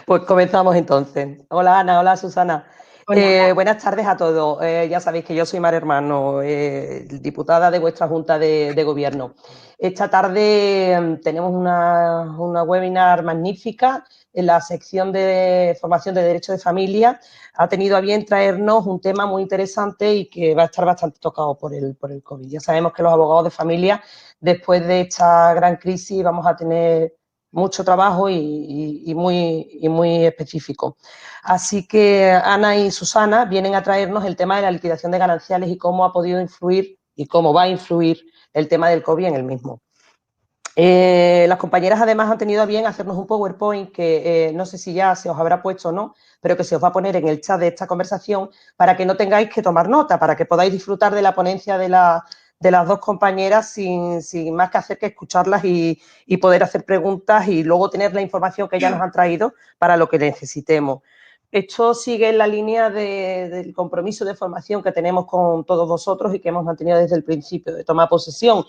Pues comenzamos entonces. Hola Ana, hola Susana. Hola. Buenas tardes a todos. Ya sabéis que yo soy Mar Hermano, diputada de vuestra Junta de Gobierno. Esta tarde tenemos una webinar magnífica en la sección de formación de Derecho de Familia. Ha tenido a bien traernos un tema muy interesante y que va a estar bastante tocado por el COVID. Ya sabemos que los abogados de familia, después de esta gran crisis, vamos a tener mucho trabajo y muy específico. Así que Ana y Susana vienen a traernos el tema de la liquidación de gananciales y cómo ha podido influir y cómo va a influir el tema del COVID en el mismo. Las compañeras además han tenido a bien hacernos un PowerPoint que no sé si ya se os habrá puesto o no, pero que se os va a poner en el chat de esta conversación para que no tengáis que tomar nota, para que podáis disfrutar de la ponencia de las dos compañeras sin más que hacer que escucharlas y poder hacer preguntas y luego tener la información que ya nos han traído para lo que necesitemos. Esto sigue en la línea del compromiso de formación que tenemos con todos vosotros y que hemos mantenido desde el principio de toma de posesión.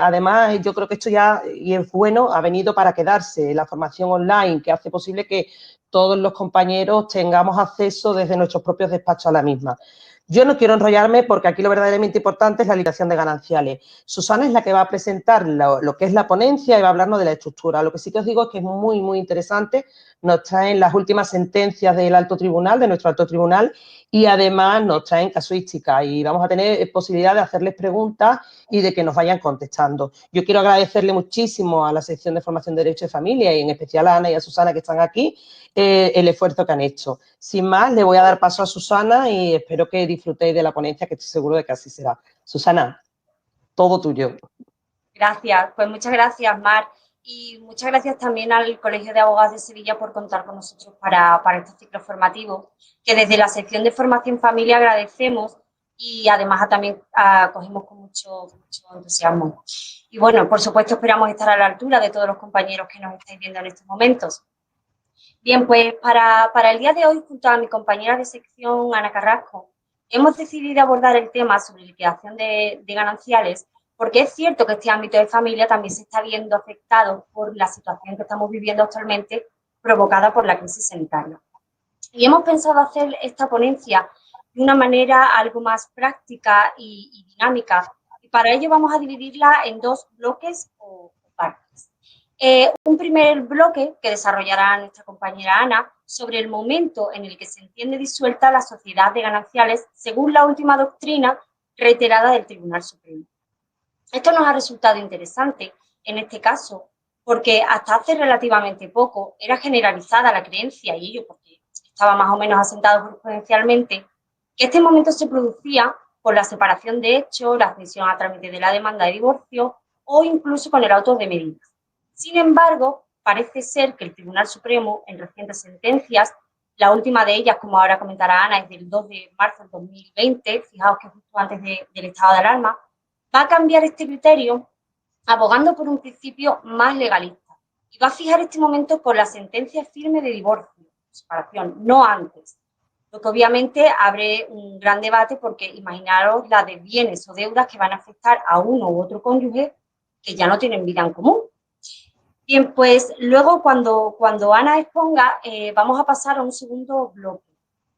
Además, yo creo que esto ya, y es bueno, ha venido para quedarse. La formación online que hace posible que todos los compañeros tengamos acceso desde nuestros propios despachos a la misma. Yo no quiero enrollarme porque aquí lo verdaderamente importante es la liquidación de gananciales. Susana es la que va a presentar lo que es la ponencia y va a hablarnos de la estructura. Lo que sí que os digo es que es muy interesante. Nos traen las últimas sentencias del alto tribunal, de nuestro alto tribunal, y además nos traen casuística y vamos a tener posibilidad de hacerles preguntas y de que nos vayan contestando. Yo quiero agradecerle muchísimo a la sección de formación de Derecho de Familia y en especial a Ana y a Susana que están aquí el esfuerzo que han hecho. Sin más, le voy a dar paso a Susana y espero que disfrutéis de la ponencia, que estoy seguro de que así será. Susana, todo tuyo. Gracias, pues muchas gracias, Mar. Y muchas gracias también al Colegio de Abogados de Sevilla por contar con nosotros para este ciclo formativo, que desde la sección de formación familia agradecemos y además también acogimos con mucho entusiasmo. Y bueno, por supuesto esperamos estar a la altura de todos los compañeros que nos estáis viendo en estos momentos. Bien, pues para el día de hoy, junto a mi compañera de sección, Ana Carrasco, hemos decidido abordar el tema sobre liquidación de gananciales, porque es cierto que este ámbito de familia también se está viendo afectado por la situación que estamos viviendo actualmente provocada por la crisis sanitaria. Y hemos pensado hacer esta ponencia de una manera algo más práctica y dinámica, y para ello vamos a dividirla en dos bloques o partes. Un primer bloque que desarrollará nuestra compañera Ana sobre el momento en el que se entiende disuelta la sociedad de gananciales según la última doctrina reiterada del Tribunal Supremo. Esto nos ha resultado interesante en este caso porque hasta hace relativamente poco era generalizada la creencia, y ello porque estaba más o menos asentado jurisprudencialmente, que este momento se producía con la separación de hechos, la admisión a trámite de la demanda de divorcio o incluso con el auto de medidas. Sin embargo, parece ser que el Tribunal Supremo, en recientes sentencias, la última de ellas, como ahora comentará Ana, es del 2 de marzo del 2020, fijaos que justo antes del estado de alarma, va a cambiar este criterio abogando por un principio más legalista y va a fijar este momento con la sentencia firme de divorcio, separación, no antes. Lo que obviamente abre un gran debate porque imaginaros la de bienes o deudas que van a afectar a uno u otro cónyuge que ya no tienen vida en común. Bien, pues luego cuando Ana exponga, vamos a pasar a un segundo bloque.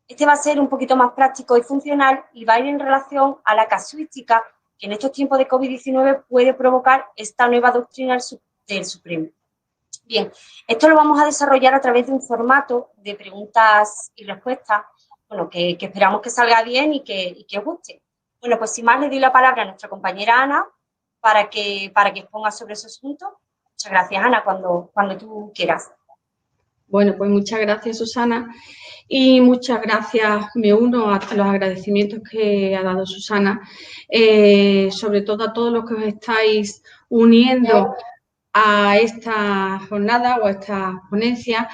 Este va a ser un poquito más práctico y funcional y va a ir en relación a la casuística que en estos tiempos de COVID-19 puede provocar esta nueva doctrina del Supremo. Bien, esto lo vamos a desarrollar a través de un formato de preguntas y respuestas, bueno, que esperamos que salga bien y que os guste. Bueno, pues sin más le doy la palabra a nuestra compañera Ana para que exponga sobre ese asunto. Muchas gracias, Ana, cuando tú quieras. Bueno, pues muchas gracias, Susana, y muchas gracias, me uno a los agradecimientos que ha dado Susana, sobre todo a todos los que os estáis uniendo a esta jornada o a esta ponencia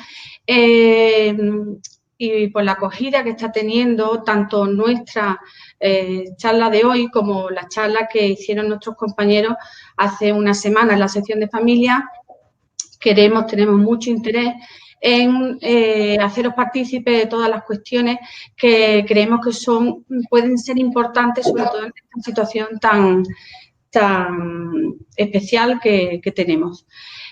y por la acogida que está teniendo tanto nuestra charla de hoy como la charla que hicieron nuestros compañeros hace una semana en la sección de familia. Tenemos mucho interés en haceros partícipes de todas las cuestiones que creemos que pueden ser importantes, sobre todo en esta situación especial que tenemos.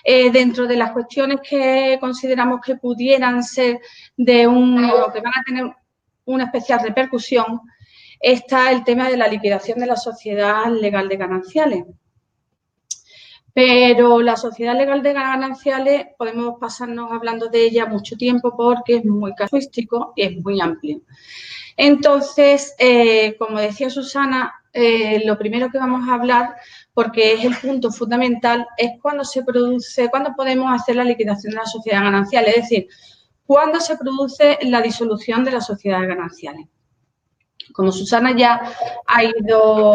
Dentro de las cuestiones que consideramos que pudieran ser o que van a tener una especial repercusión, está el tema de la liquidación de la sociedad legal de gananciales. Pero la sociedad legal de gananciales podemos pasarnos hablando de ella mucho tiempo porque es muy casuístico y es muy amplio. Entonces, como decía Susana, lo primero que vamos a hablar, porque es el punto fundamental, es cuándo podemos hacer la liquidación de la sociedad ganancial, es decir, cuándo se produce la disolución de las sociedades gananciales. Como Susana ya ha ido,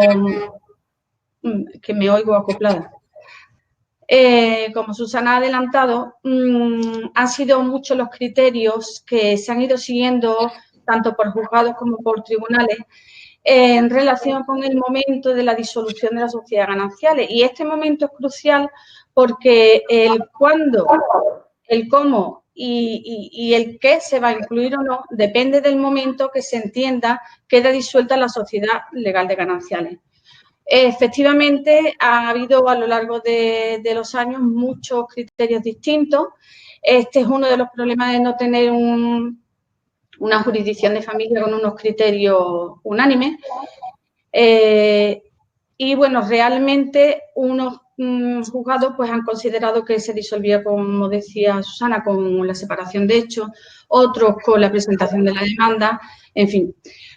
que me oigo acoplada. Como Susana ha adelantado, han sido muchos los criterios que se han ido siguiendo tanto por juzgados como por tribunales en relación con el momento de la disolución de las sociedades gananciales. Y este momento es crucial porque el cuándo, el cómo y el qué se va a incluir o no depende del momento que se entienda queda disuelta la sociedad legal de gananciales. Efectivamente, ha habido a lo largo de los años muchos criterios distintos. Este es uno de los problemas de no tener una jurisdicción de familia con unos criterios unánimes. Y, bueno, realmente unos juzgados pues, han considerado que se disolvía, como decía Susana, con la separación de hechos, otros con la presentación de la demanda, en fin.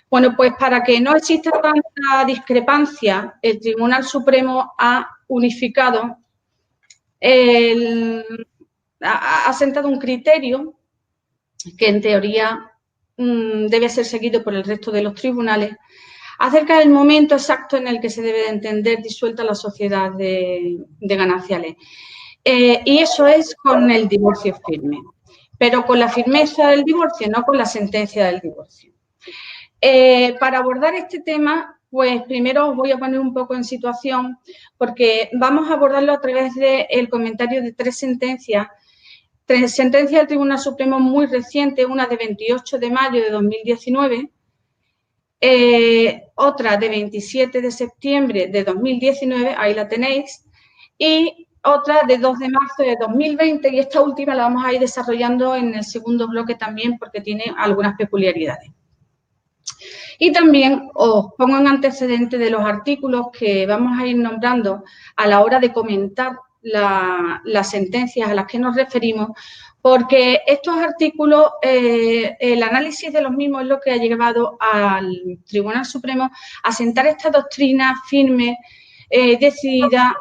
Bueno, pues para que no exista tanta discrepancia, el Tribunal Supremo ha unificado, ha sentado un criterio que en teoría debe ser seguido por el resto de los tribunales acerca del momento exacto en el que se debe de entender disuelta la sociedad de gananciales. Y eso es con el divorcio firme, pero con la firmeza del divorcio, no con la sentencia del divorcio. Para abordar este tema, pues primero os voy a poner un poco en situación porque vamos a abordarlo a través del comentario de tres sentencias del Tribunal Supremo muy reciente, una de 28 de mayo de 2019, otra de 27 de septiembre de 2019, ahí la tenéis, y otra de 2 de marzo de 2020, y esta última la vamos a ir desarrollando en el segundo bloque también porque tiene algunas peculiaridades. Y también os pongo en antecedente de los artículos que vamos a ir nombrando a la hora de comentar las sentencias a las que nos referimos, porque estos artículos, el análisis de los mismos es lo que ha llevado al Tribunal Supremo a sentar esta doctrina firme, decidida,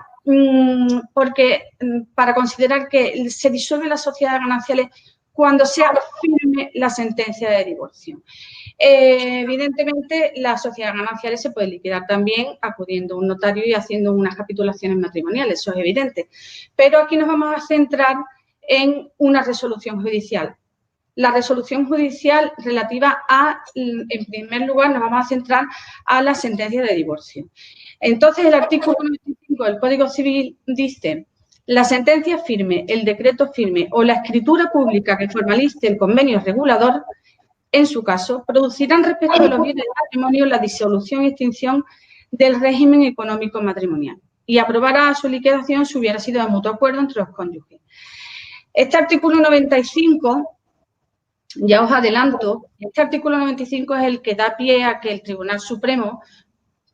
porque para considerar que se disuelve la sociedad de gananciales cuando sea firme la sentencia de divorcio. Evidentemente, la sociedad gananciales se puede liquidar también acudiendo a un notario y haciendo unas capitulaciones matrimoniales, eso es evidente. Pero aquí nos vamos a centrar en una resolución judicial. La resolución judicial relativa a, en primer lugar, nos vamos a centrar a la sentencia de divorcio. Entonces, el artículo 95 del Código Civil dice: la sentencia firme, el decreto firme o la escritura pública que formalice el convenio regulador, en su caso, producirán respecto de los bienes del matrimonio la disolución y extinción del régimen económico matrimonial y aprobará su liquidación si hubiera sido de mutuo acuerdo entre los cónyuges. Este artículo 95, ya os adelanto, este artículo 95 es el que da pie a que el Tribunal Supremo,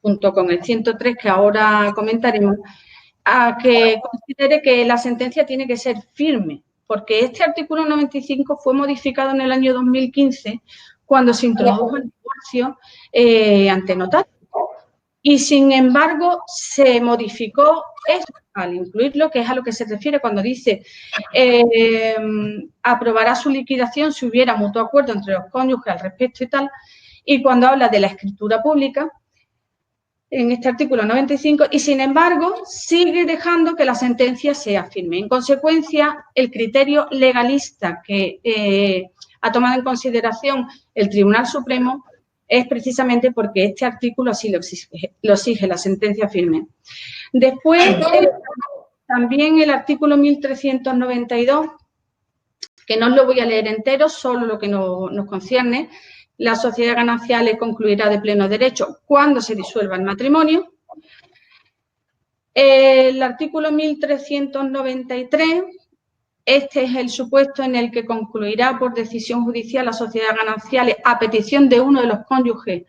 junto con el 103 que ahora comentaremos, a que considere que la sentencia tiene que ser firme, porque este artículo 95 fue modificado en el año 2015 cuando se introdujo el divorcio ante notario. Y, sin embargo, se modificó eso al incluirlo, que es a lo que se refiere cuando dice aprobará su liquidación si hubiera mutuo acuerdo entre los cónyuges al respecto y tal, y cuando habla de la escritura pública, en este artículo 95, y sin embargo sigue dejando que la sentencia sea firme. En consecuencia, el criterio legalista que ha tomado en consideración el Tribunal Supremo es precisamente porque este artículo así lo exige la sentencia firme. Después, también el artículo 1392, que no os lo voy a leer entero, solo lo que nos concierne. La sociedad gananciales concluirá de pleno derecho cuando se disuelva el matrimonio. El artículo 1393, este es el supuesto en el que concluirá por decisión judicial la sociedad gananciales a petición de uno de los cónyuges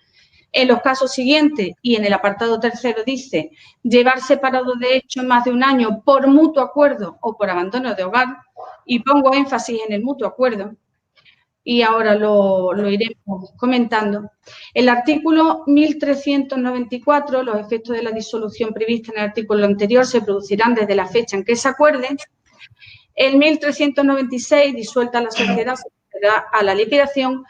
en los casos siguientes, y en el apartado tercero dice llevar separado de hecho más de un año por mutuo acuerdo o por abandono de hogar, y pongo énfasis en el mutuo acuerdo, y ahora lo iremos comentando. El artículo 1394, los efectos de la disolución prevista en el artículo anterior se producirán desde la fecha en que se acuerde. El 1396, disuelta la sociedad, se procederá a la liquidación,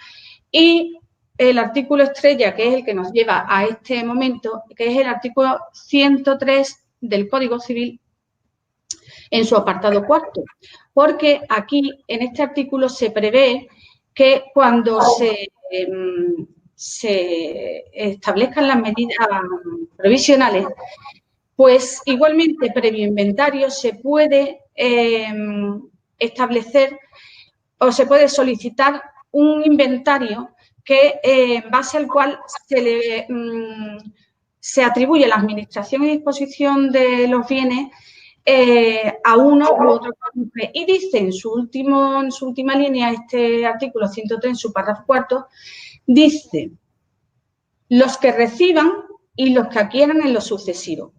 y el artículo estrella, que es el que nos lleva a este momento, que es el artículo 103 del Código Civil, en su apartado cuarto, porque aquí, en este artículo, se prevé que cuando se establezcan las medidas provisionales, pues igualmente previo inventario se puede establecer o se puede solicitar un inventario que, en base al cual se atribuye la administración y disposición de los bienes a uno u otro cónyuge. Y dice en su última línea, este artículo 103, en su párrafo cuarto, dice los que reciban y los que adquieran en lo sucesivo.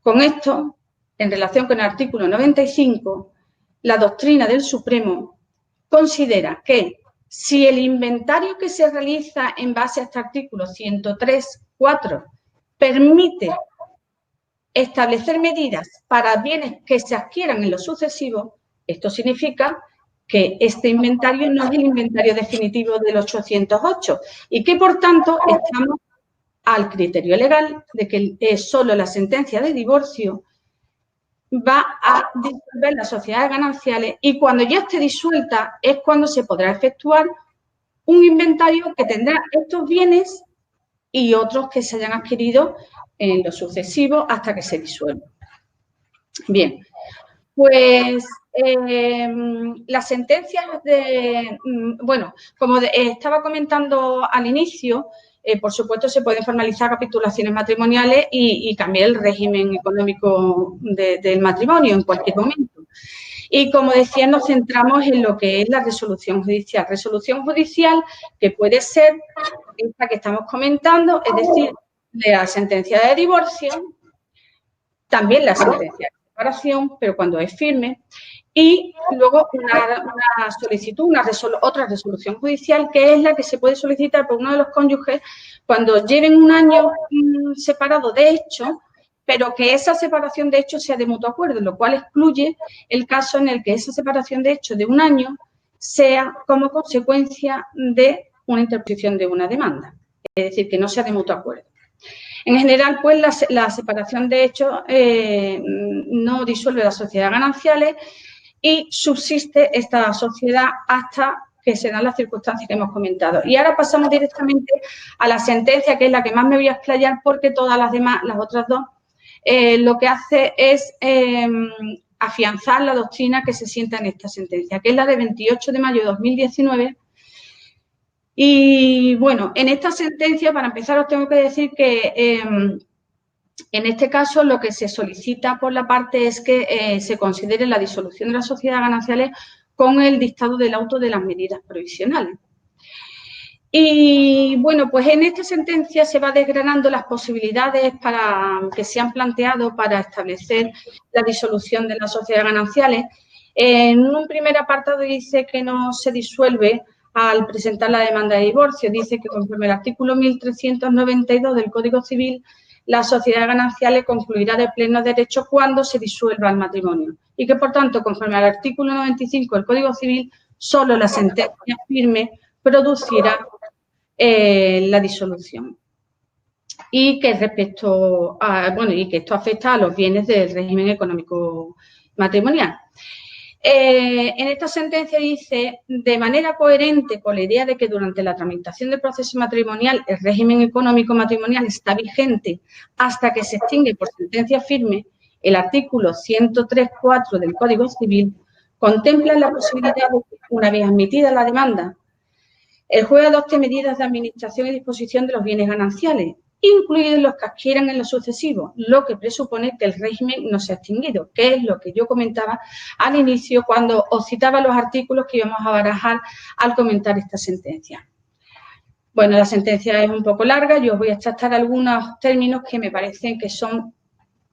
Con esto, en relación con el artículo 95, la doctrina del Supremo considera que si el inventario que se realiza en base a este artículo 103.4 permite establecer medidas para bienes que se adquieran en lo sucesivo, esto significa que este inventario no es el inventario definitivo del 808 y que, por tanto, estamos al criterio legal de que solo la sentencia de divorcio va a disolver las sociedades gananciales, y cuando ya esté disuelta es cuando se podrá efectuar un inventario que tendrá estos bienes y otros que se hayan adquirido en lo sucesivo hasta que se disuelva. Bien, pues las sentencias bueno, como estaba comentando al inicio, por supuesto se pueden formalizar capitulaciones matrimoniales y cambiar el régimen económico del matrimonio en cualquier momento. Y como decía, nos centramos en lo que es la resolución judicial. Resolución judicial que puede ser esta que estamos comentando, es decir, de la sentencia de divorcio, también la sentencia de separación, pero cuando es firme, y luego una solicitud, otra resolución judicial, que es la que se puede solicitar por uno de los cónyuges cuando lleven un año separado de hecho, pero que esa separación de hecho sea de mutuo acuerdo, lo cual excluye el caso en el que esa separación de hecho de un año sea como consecuencia de una interposición de una demanda, es decir, que no sea de mutuo acuerdo. En general, pues, la separación de hechos no disuelve las sociedades gananciales y subsiste esta sociedad hasta que se dan las circunstancias que hemos comentado. Y ahora pasamos directamente a la sentencia, que es la que más me voy a explayar, porque todas las demás, las otras dos, lo que hace es afianzar la doctrina que se sienta en esta sentencia, que es la de 28 de mayo de 2019. Y, bueno, en esta sentencia, para empezar, os tengo que decir que en este caso lo que se solicita por la parte es que se considere la disolución de las sociedades gananciales con el dictado del auto de las medidas provisionales. Y, bueno, pues en esta sentencia se va desgranando las posibilidades que se han planteado para establecer la disolución de las sociedades gananciales. En un primer apartado dice que no se disuelve al presentar la demanda de divorcio. Dice que conforme al artículo 1392 del Código Civil, la sociedad ganancial concluirá de pleno derecho cuando se disuelva el matrimonio y que, por tanto, conforme al artículo 95 del Código Civil, solo la sentencia firme producirá la disolución. Y que respecto a, bueno, y que esto afecta a los bienes del régimen económico matrimonial. En esta sentencia dice, de manera coherente con la idea de que durante la tramitación del proceso matrimonial el régimen económico matrimonial está vigente hasta que se extingue por sentencia firme, el artículo 103.4 del Código Civil contempla la posibilidad de que, una vez admitida la demanda, el juez adopte medidas de administración y disposición de los bienes gananciales incluidos los que adquieran en lo sucesivo, lo que presupone que el régimen no se ha extinguido, que es lo que yo comentaba al inicio cuando os citaba los artículos que íbamos a barajar al comentar esta sentencia. Bueno, la sentencia es un poco larga, yo os voy a tratar algunos términos que me parecen que son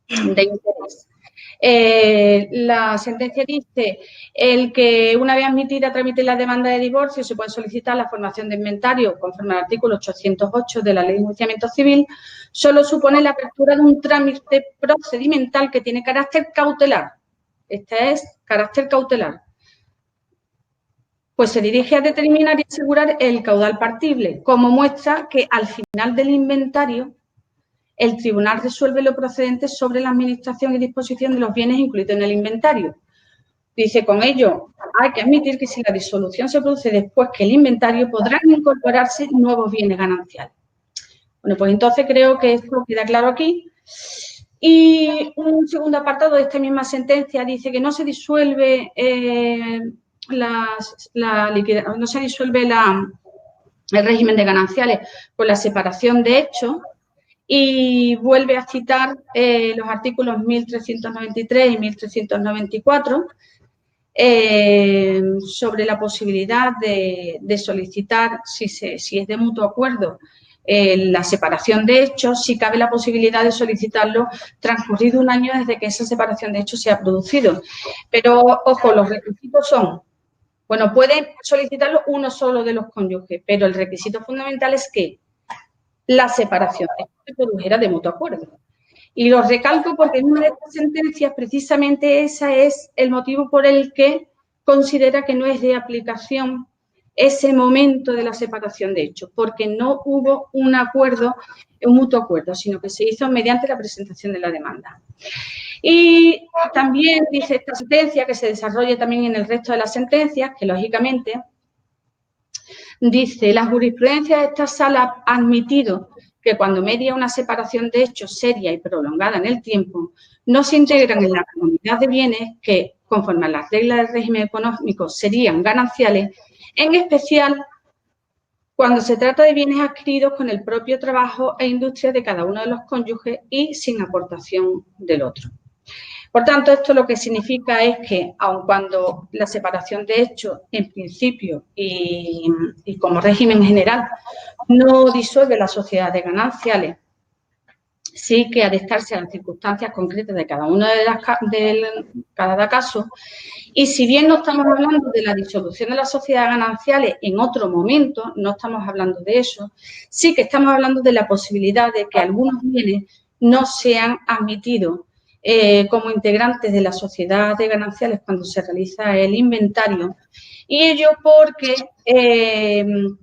de interés. La sentencia dice el que una vez admitida a trámite la demanda de divorcio se puede solicitar la formación de inventario conforme al artículo 808 de la Ley de Enjuiciamiento Civil, solo supone la apertura de un trámite procedimental que tiene carácter cautelar. Este es carácter cautelar. Pues se dirige a determinar y asegurar el caudal partible, como muestra que al final del inventario el tribunal resuelve lo procedente sobre la administración y disposición de los bienes incluidos en el inventario. Dice, con ello, hay que admitir que si la disolución se produce después que el inventario, podrán incorporarse nuevos bienes gananciales. Bueno, pues entonces creo que esto queda claro aquí. Y un segundo apartado de esta misma sentencia dice que no se disuelve el régimen de gananciales por la separación de hechos. Y vuelve a citar los artículos 1393 y 1394 sobre la posibilidad de solicitar, si es de mutuo acuerdo, la separación de hechos, si cabe la posibilidad de solicitarlo transcurrido un año desde que esa separación de hechos se ha producido. Pero, ojo, los requisitos son, bueno, puede solicitarlo uno solo de los cónyuges, pero el requisito fundamental es que la separación se produjera de mutuo acuerdo. Y lo recalco porque en una de estas sentencias precisamente ese es el motivo por el que considera que no es de aplicación ese momento de la separación de hechos, porque no hubo un acuerdo, un mutuo acuerdo, sino que se hizo mediante la presentación de la demanda. Y también dice esta sentencia, que se desarrolla también en el resto de las sentencias, que lógicamente dice, la jurisprudencia de esta sala ha admitido que cuando media una separación de hechos seria y prolongada en el tiempo, no se integran en la comunidad de bienes que, conforme a las reglas del régimen económico, serían gananciales, en especial cuando se trata de bienes adquiridos con el propio trabajo e industria de cada uno de los cónyuges y sin aportación del otro. Por tanto, esto lo que significa es que, aun cuando la separación de hechos, en principio y como régimen general, no disuelve la sociedad de gananciales, sí que ha de estarse a las circunstancias concretas de cada uno de cada caso. Y si bien no estamos hablando de la disolución de las sociedades gananciales en otro momento, no estamos hablando de eso, sí que estamos hablando de la posibilidad de que algunos bienes no sean admitidos como integrantes de la sociedad de gananciales cuando se realiza el inventario, y ello porque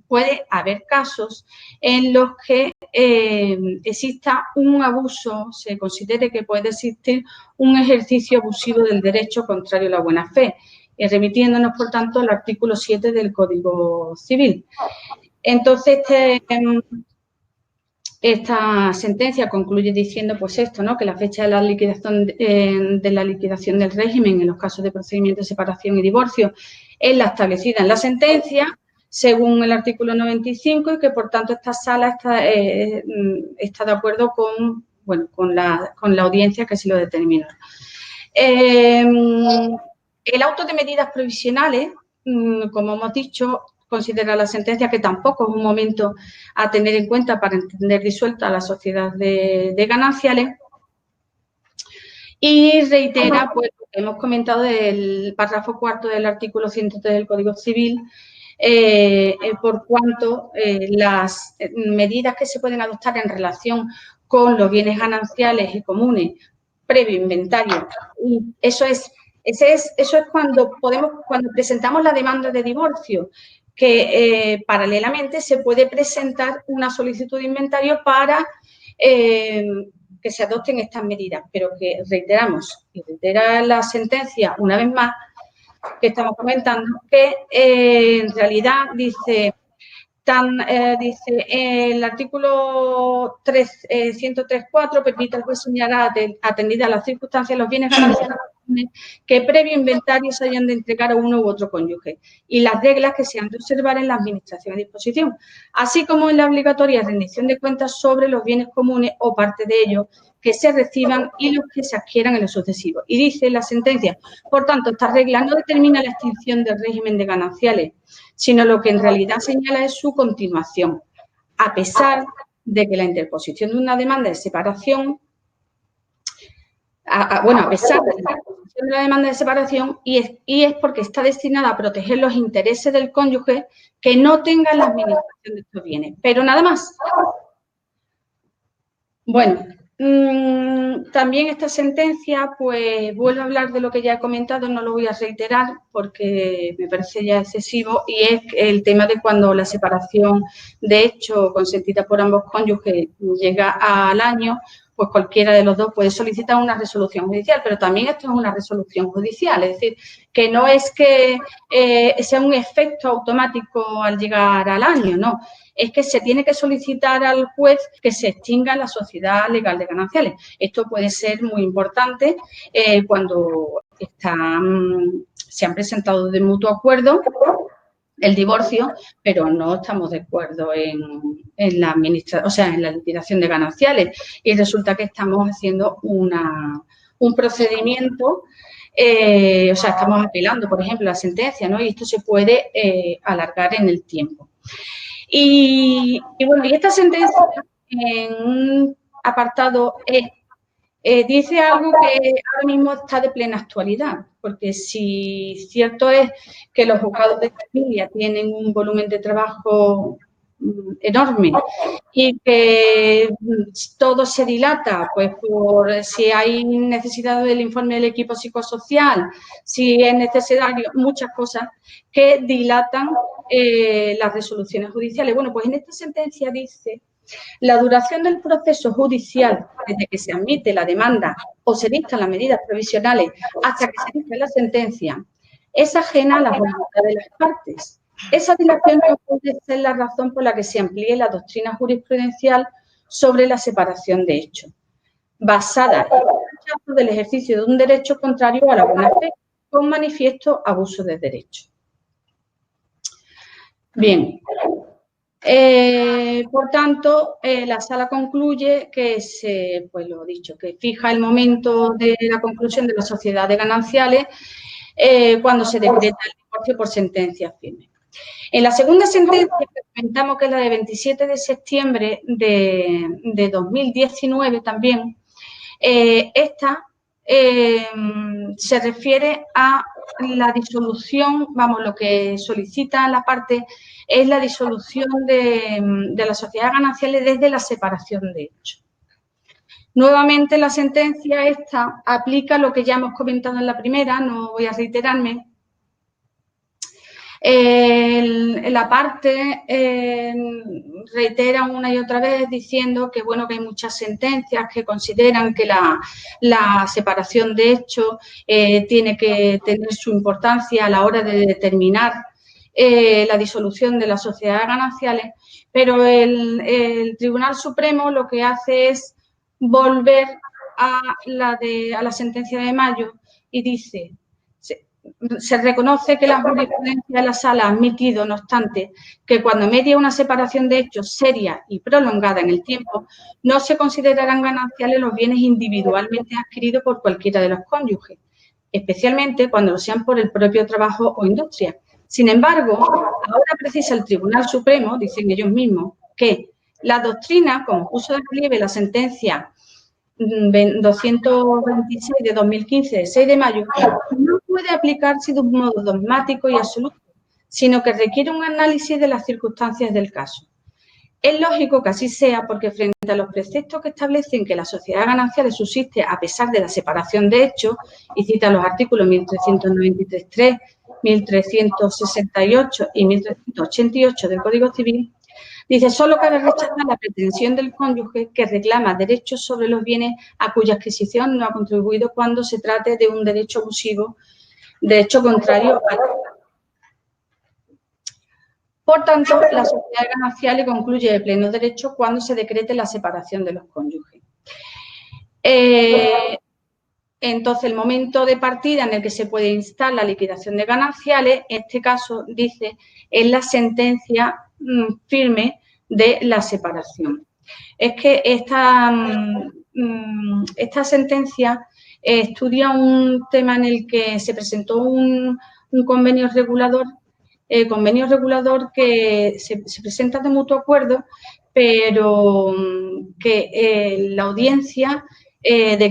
puede haber casos en los que exista un abuso, se considere que puede existir un ejercicio abusivo del derecho contrario a la buena fe, remitiéndonos, por tanto, al artículo 7 del Código Civil. Entonces, esta sentencia concluye diciendo, pues esto, ¿no?, que la fecha de la liquidación del régimen en los casos de procedimiento de separación y divorcio es la establecida en la sentencia, según el artículo 95, y que, por tanto, esta sala está de acuerdo con la audiencia que se lo determinó. El auto de medidas provisionales, como hemos dicho, considera la sentencia que tampoco es un momento a tener en cuenta para entender disuelta la sociedad de gananciales, y reitera, pues, lo que hemos comentado del párrafo cuarto del artículo 103 del Código Civil, por cuanto las medidas que se pueden adoptar en relación con los bienes gananciales y comunes previo inventario, eso es cuando presentamos la demanda de divorcio, que paralelamente se puede presentar una solicitud de inventario para que se adopten estas medidas, pero que reiteramos, y reitera la sentencia una vez más, que estamos comentando, que en realidad dice el artículo 103.4 permite al juez señalar, atendida a las circunstancias, los bienes gananciales comunes que previo inventario se hayan de entregar a uno u otro cónyuge y las reglas que se han de observar en la administración a disposición, así como en la obligatoria rendición de cuentas sobre los bienes comunes o parte de ellos que se reciban y los que se adquieran en lo sucesivo. Y dice la sentencia, por tanto, esta regla no determina la extinción del régimen de gananciales, sino lo que en realidad señala es su continuación, a pesar de que la interposición de una demanda de separación, a pesar de la interposición de la demanda de separación, y es porque está destinada a proteger los intereses del cónyuge que no tenga la administración de estos bienes. Pero nada más. Bueno, también esta sentencia, pues vuelvo a hablar de lo que ya he comentado, no lo voy a reiterar porque me parece ya excesivo, y es el tema de cuando la separación de hecho consentida por ambos cónyuges llega al año, pues cualquiera de los dos puede solicitar una resolución judicial, pero también esto es una resolución judicial, es decir, que no es que sea un efecto automático al llegar al año, no. Es que se tiene que solicitar al juez que se extinga la sociedad legal de gananciales. Esto puede ser muy importante cuando se han presentado de mutuo acuerdo el divorcio, pero no estamos de acuerdo en la en la liquidación de gananciales, y resulta que estamos haciendo un procedimiento, estamos apelando, por ejemplo, la sentencia, ¿no? Y esto se puede alargar en el tiempo. Y bueno, y esta sentencia en un apartado dice algo que ahora mismo está de plena actualidad, porque si cierto es que los juzgados de familia tienen un volumen de trabajo enorme y que todo se dilata, pues por si hay necesidad del informe del equipo psicosocial, si es necesario, muchas cosas que dilatan las resoluciones judiciales. Bueno, pues en esta sentencia dice: la duración del proceso judicial desde que se admite la demanda o se dictan las medidas provisionales hasta que se dicta la sentencia es ajena a la voluntad de las partes. Esa dilación no puede ser la razón por la que se amplíe la doctrina jurisprudencial sobre la separación de hechos, basada en el rechazo del ejercicio de un derecho contrario a la buena fe, con manifiesto abuso de derecho. Bien. Por tanto, la sala concluye que pues lo dicho, que fija el momento de la conclusión de la sociedad de gananciales cuando se decreta el divorcio por sentencia firme. En la segunda sentencia, que comentamos que es la de 27 de septiembre de 2019 también, esta se refiere a la disolución, lo que solicita la parte es la disolución de la sociedad gananciales desde la separación de hechos. Nuevamente, la sentencia esta aplica lo que ya hemos comentado en la primera, no voy a reiterarme. La parte reitera una y otra vez diciendo que, bueno, que hay muchas sentencias que consideran que la separación de hechos tiene que tener su importancia a la hora de determinar la disolución de las sociedades gananciales, pero el Tribunal Supremo lo que hace es volver a la sentencia de mayo y dice: se reconoce que la jurisprudencia de la sala ha admitido, no obstante, que cuando media una separación de hechos seria y prolongada en el tiempo, no se considerarán gananciales los bienes individualmente adquiridos por cualquiera de los cónyuges, especialmente cuando lo sean por el propio trabajo o industria. Sin embargo, ahora precisa el Tribunal Supremo, dicen ellos mismos, que la doctrina, como puso de relieve la sentencia 226 de 2015, de 6 de mayo, no puede aplicarse de un modo dogmático y absoluto, sino que requiere un análisis de las circunstancias del caso. Es lógico que así sea porque frente a los preceptos que establecen que la sociedad ganancial subsiste a pesar de la separación de hechos, y cita los artículos 1393.3, 1368 y 1388 del Código Civil, dice: solo cabe rechazar la pretensión del cónyuge que reclama derechos sobre los bienes a cuya adquisición no ha contribuido cuando se trate de un derecho abusivo, derecho contrario al. Por tanto, la sociedad ganancial concluye de pleno derecho cuando se decrete la separación de los cónyuges. Entonces, el momento de partida en el que se puede instar la liquidación de gananciales, en este caso, dice, es la sentencia firme de la separación. Es que esta sentencia estudia un tema en el que se presentó un convenio regulador que se presenta de mutuo acuerdo, pero que la audiencia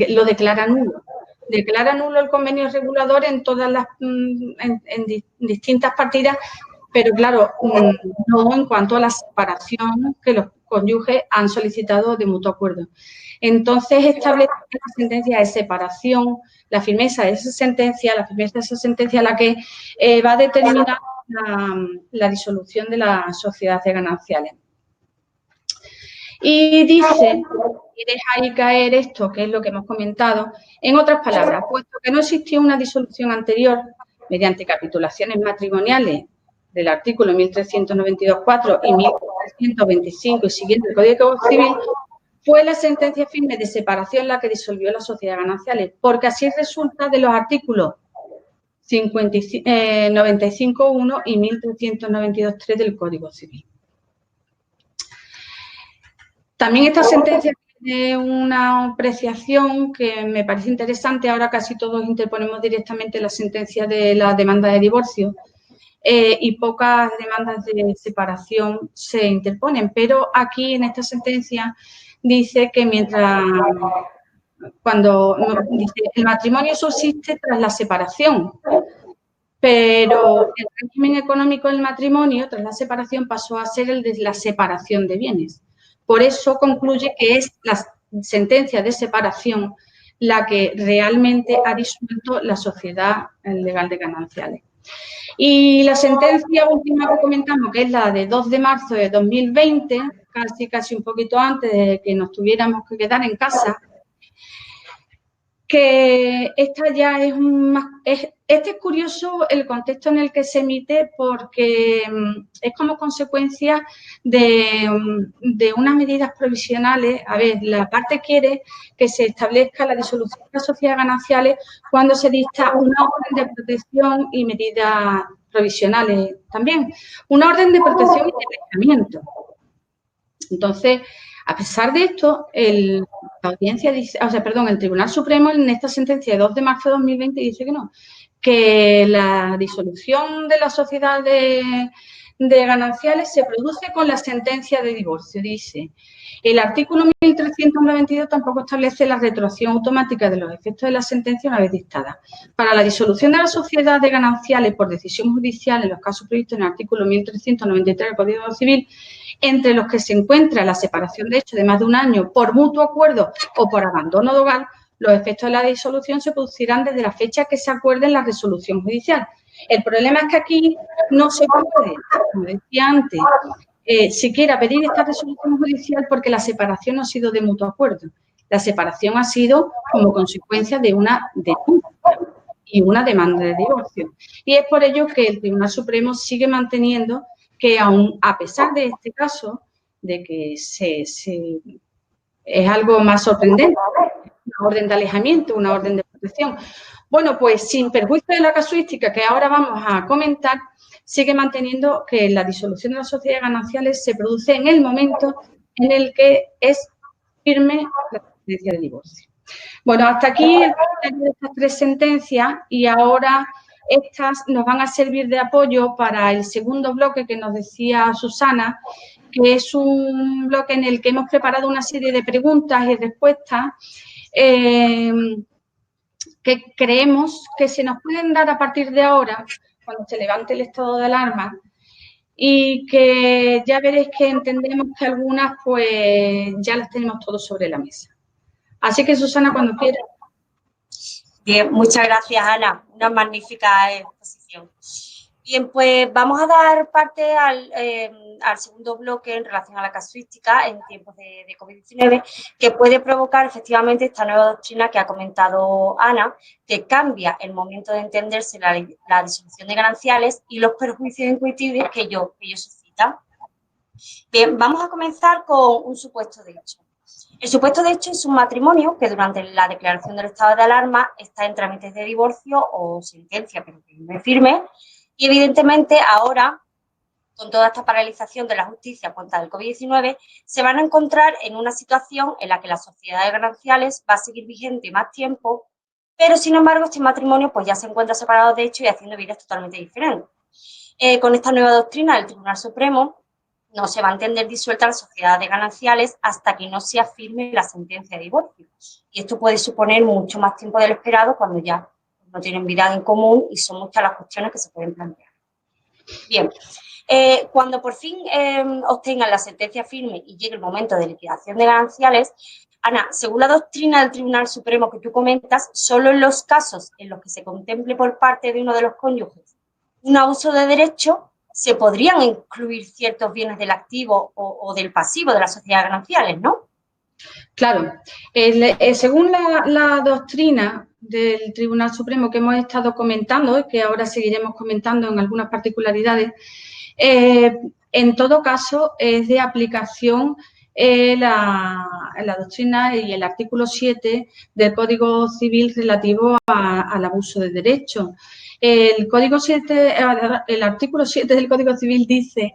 lo declara nulo. Declara nulo el convenio regulador en todas las en distintas partidas, pero claro, no en cuanto a la separación que los cónyuges han solicitado de mutuo acuerdo. Entonces, establece la sentencia de separación, la firmeza de esa sentencia, la que va a determinar la disolución de la sociedad de gananciales. Y dice, y deja ahí caer esto, que es lo que hemos comentado, en otras palabras, puesto que no existió una disolución anterior mediante capitulaciones matrimoniales del artículo 1392.4 y 1325 y siguiente del Código Civil, fue la sentencia firme de separación la que disolvió la sociedad de gananciales, porque así resulta de los artículos 95.1 y 1392.3 del Código Civil. También esta sentencia tiene una apreciación que me parece interesante. Ahora casi todos interponemos directamente la sentencia de la demanda de divorcio y pocas demandas de separación se interponen. Pero aquí en esta sentencia dice que dice, el matrimonio subsiste tras la separación, pero el régimen económico del matrimonio tras la separación pasó a ser el de la separación de bienes. Por eso concluye que es la sentencia de separación la que realmente ha disuelto la sociedad legal de gananciales. Y la sentencia última que comentamos, que es la de 2 de marzo de 2020, casi un poquito antes de que nos tuviéramos que quedar en casa, que esta ya este es curioso el contexto en el que se emite porque es como consecuencia de unas medidas provisionales. A ver, la parte quiere que se establezca la disolución de las sociedades gananciales cuando se dicta una orden de protección y medidas provisionales también. Una orden de protección y de alejamiento. Entonces, a pesar de esto, el Tribunal Supremo en esta sentencia de 2 de marzo de 2020 dice que no, que la disolución de la sociedad de gananciales se produce con la sentencia de divorcio. Dice, el artículo 1392 tampoco establece la retroacción automática de los efectos de la sentencia una vez dictada. Para la disolución de la sociedad de gananciales por decisión judicial en los casos previstos en el artículo 1393 del Código Civil, entre los que se encuentra la separación de hecho de más de un año por mutuo acuerdo o por abandono de hogar, los efectos de la disolución se producirán desde la fecha que se acuerde en la resolución judicial. El problema es que aquí no se puede, como decía antes, siquiera pedir esta resolución judicial porque la separación no ha sido de mutuo acuerdo. La separación ha sido como consecuencia de una denuncia y una demanda de divorcio. Y es por ello que el Tribunal Supremo sigue manteniendo que aún a pesar de este caso, de que es algo más sorprendente, una orden de alejamiento, una orden de protección, bueno, pues sin perjuicio de la casuística que ahora vamos a comentar, sigue manteniendo que la disolución de las sociedades gananciales se produce en el momento en el que es firme la sentencia de divorcio. Bueno, hasta aquí el comentario de estas 3 sentencias y ahora estas nos van a servir de apoyo para el segundo bloque que nos decía Susana, que es un bloque en el que hemos preparado una serie de preguntas y respuestas que creemos que se nos pueden dar a partir de ahora, cuando se levante el estado de alarma, y que ya veréis que entendemos que algunas pues ya las tenemos todos sobre la mesa. Así que, Susana, cuando quieras. Bien, muchas gracias, Ana. Una magnífica exposición. Bien, pues vamos a dar parte al segundo bloque en relación a la casuística en tiempos de COVID-19, que puede provocar efectivamente esta nueva doctrina que ha comentado Ana, que cambia el momento de entenderse la disolución de gananciales y los perjuicios intuitivos que ello suscita. Bien, vamos a comenzar con un supuesto de hecho. El supuesto de hecho es un matrimonio que durante la declaración del estado de alarma está en trámites de divorcio o sentencia, pero que no es firme, y evidentemente ahora, con toda esta paralización de la justicia a cuenta del COVID-19, se van a encontrar en una situación en la que la sociedad de gananciales va a seguir vigente más tiempo, pero sin embargo este matrimonio pues ya se encuentra separado de hecho y haciendo vidas totalmente diferentes. Con esta nueva doctrina del Tribunal Supremo no se va a entender disuelta la sociedad de gananciales hasta que no sea firme la sentencia de divorcio. Y esto puede suponer mucho más tiempo de lo esperado cuando ya no tienen vida en común y son muchas las cuestiones que se pueden plantear. Bien, cuando por fin obtengan la sentencia firme y llegue el momento de liquidación de gananciales, Ana, según la doctrina del Tribunal Supremo que tú comentas, solo en los casos en los que se contemple por parte de uno de los cónyuges un abuso de derecho, se podrían incluir ciertos bienes del activo o del pasivo de las sociedades gananciales, ¿no? Claro, según la doctrina del Tribunal Supremo que hemos estado comentando y que ahora seguiremos comentando en algunas particularidades, en todo caso es de aplicación la doctrina y el artículo 7 del Código Civil relativo al abuso de derecho. El artículo 7 del Código Civil dice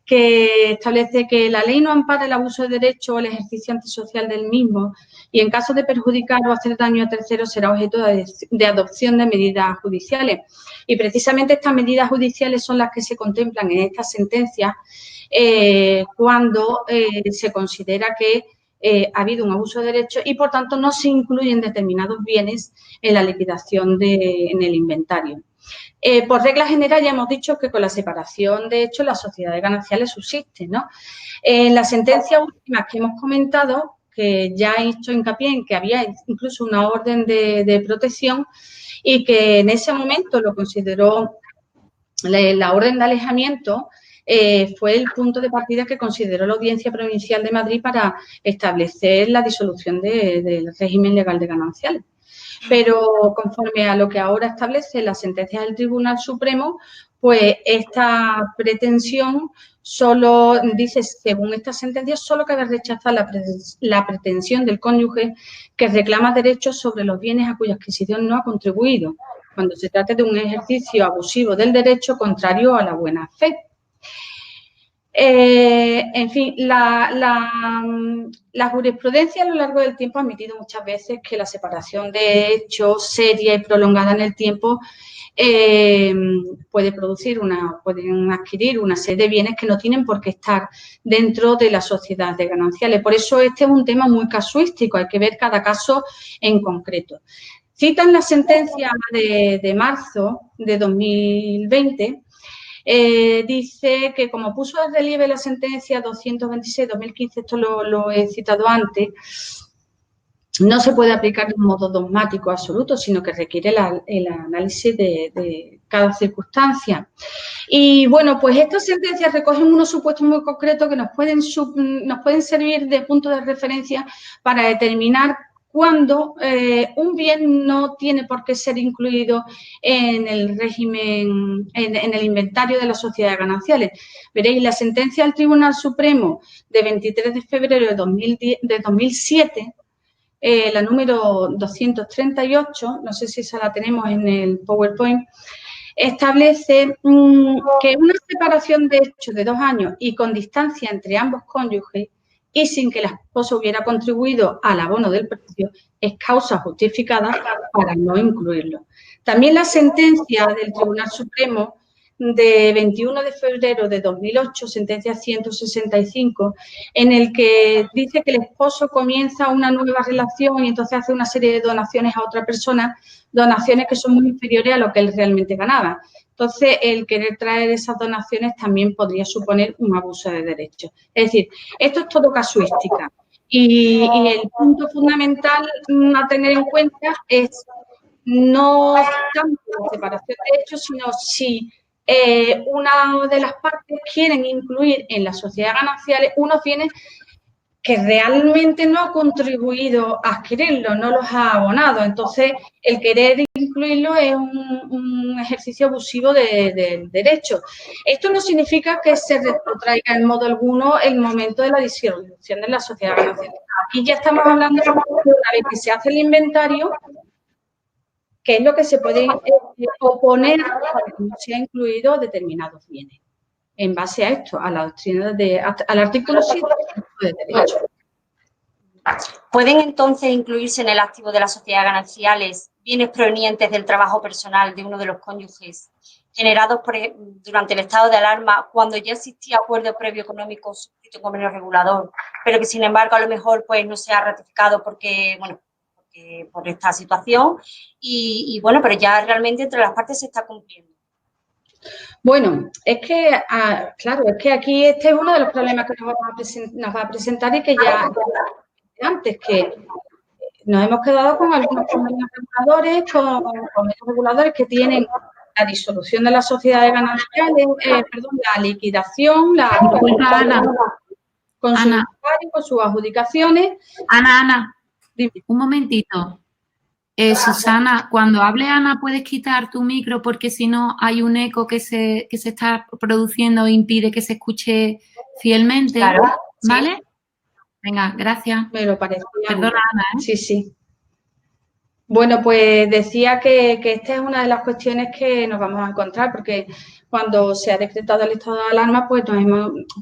que establece que la ley no ampara el abuso de derecho o el ejercicio antisocial del mismo y en caso de perjudicar o hacer daño a terceros será objeto de adopción de medidas judiciales. Y precisamente estas medidas judiciales son las que se contemplan en esta sentencia cuando se considera que ha habido un abuso de derecho y, por tanto, no se incluyen determinados bienes en la liquidación en el inventario. Por regla general ya hemos dicho que con la separación de hechos las sociedades gananciales subsisten, ¿no? En la sentencia última que hemos comentado, que ya he hecho hincapié en que había incluso una orden de protección y que en ese momento lo consideró la orden de alejamiento, fue el punto de partida que consideró la Audiencia Provincial de Madrid para establecer la disolución del régimen legal de gananciales. Pero conforme a lo que ahora establece la sentencia del Tribunal Supremo, pues esta pretensión solo dice, según esta sentencia, solo cabe rechazar la pretensión del cónyuge que reclama derechos sobre los bienes a cuya adquisición no ha contribuido, cuando se trate de un ejercicio abusivo del derecho contrario a la buena fe. En fin, la jurisprudencia a lo largo del tiempo ha admitido muchas veces que la separación de hechos seria y prolongada en el tiempo pueden adquirir una serie de bienes que no tienen por qué estar dentro de la sociedad de gananciales. Por eso este es un tema muy casuístico, hay que ver cada caso en concreto. Citan la sentencia de marzo de 2020, dice que como puso de relieve la sentencia 226-2015, esto lo he citado antes, no se puede aplicar de un modo dogmático absoluto, sino que requiere el análisis de cada circunstancia. Y bueno, pues estas sentencias recogen unos supuestos muy concretos que nos pueden servir de punto de referencia para determinar cuando un bien no tiene por qué ser incluido en el régimen, en el inventario de las sociedades gananciales. Veréis, la sentencia del Tribunal Supremo de 23 de febrero de 2007, la número 238, no sé si esa la tenemos en el PowerPoint, establece que una separación de hechos de 2 años y con distancia entre ambos cónyuges y sin que el esposo hubiera contribuido al abono del precio es causa justificada para no incluirlo. También la sentencia del Tribunal Supremo de 21 de febrero de 2008, sentencia 165, en el que dice que el esposo comienza una nueva relación y entonces hace una serie de donaciones a otra persona, donaciones que son muy inferiores a lo que él realmente ganaba. Entonces, el querer traer esas donaciones también podría suponer un abuso de derechos. Es decir, esto es todo casuística. Y el punto fundamental a tener en cuenta es no tanto la separación de hechos, sino si una de las partes quieren incluir en la sociedad gananciales unos bienes que realmente no ha contribuido a adquirirlo, no los ha abonado. Entonces, el querer incluirlo es un ejercicio abusivo del derecho. Esto no significa que se retrotraiga en modo alguno el momento de la disolución de la sociedad ganancial. Aquí ya estamos hablando de una vez que se hace el inventario, que es lo que se puede oponer para que no se ha incluido determinados bienes. En base a esto, a la doctrina al artículo 7 de derecho. ¿Pueden entonces incluirse en el activo de la sociedad gananciales bienes provenientes del trabajo personal de uno de los cónyuges generados durante el estado de alarma cuando ya existía acuerdo previo económico suscrito en convenio regulador, pero que sin embargo a lo mejor pues no se ha ratificado porque, bueno, por esta situación y bueno, pero ya realmente entre las partes se está cumpliendo? Bueno, es que, claro, es que aquí este es uno de los problemas que nos va a presentar y que ya antes, que nos hemos quedado con algunos convenios reguladores que tienen la disolución de las sociedades gananciales, la liquidación, con sus adjudicaciones. Ana, un momentito. Susana, cuando hable Ana, puedes quitar tu micro porque si no hay un eco que se está produciendo e impide que se escuche fielmente. Claro, ¿vale? Sí. Venga, gracias. Me lo parecía. Perdona, Ana, ¿eh? Sí, sí. Bueno, pues decía que esta es una de las cuestiones que nos vamos a encontrar, porque cuando se ha decretado el estado de alarma, pues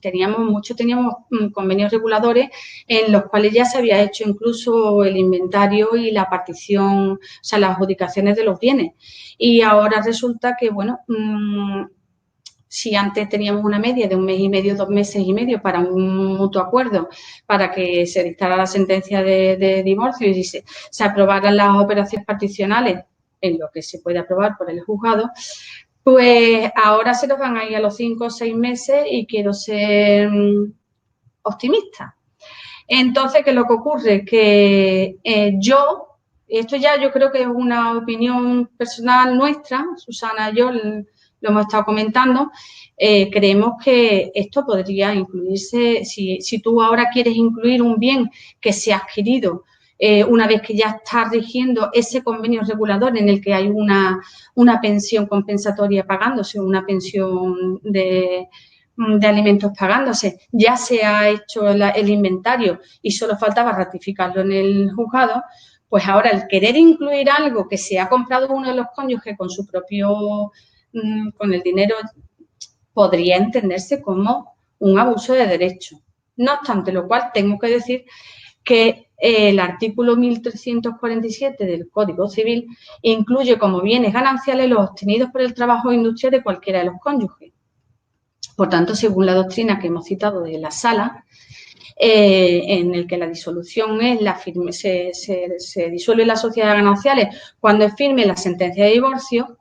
teníamos convenios reguladores en los cuales ya se había hecho incluso el inventario y la partición, o sea, las adjudicaciones de los bienes. Y ahora resulta que, bueno, si antes teníamos una media de 1 mes y medio, 2 meses y medio para un mutuo acuerdo, para que se dictara la sentencia de divorcio y se aprobaran las operaciones particionales en lo que se puede aprobar por el juzgado, pues ahora se nos van a ir a los 5 o 6 meses y quiero ser optimista. Entonces, ¿qué es lo que ocurre? Que esto ya yo creo que es una opinión personal nuestra, Susana y yo lo hemos estado comentando, creemos que esto podría incluirse, si tú ahora quieres incluir un bien que se ha adquirido una vez que ya está rigiendo ese convenio regulador en el que hay una pensión compensatoria pagándose, una pensión de alimentos pagándose, ya se ha hecho el inventario y solo faltaba ratificarlo en el juzgado, pues ahora el querer incluir algo que se ha comprado uno de los cónyuges con su propio, con el dinero, podría entenderse como un abuso de derecho. No obstante, lo cual tengo que decir que el artículo 1347 del Código Civil incluye como bienes gananciales los obtenidos por el trabajo industrial de cualquiera de los cónyuges. Por tanto, según la doctrina que hemos citado de la Sala, en el que la disolución es se disuelve las sociedades gananciales cuando es firme la sentencia de divorcio,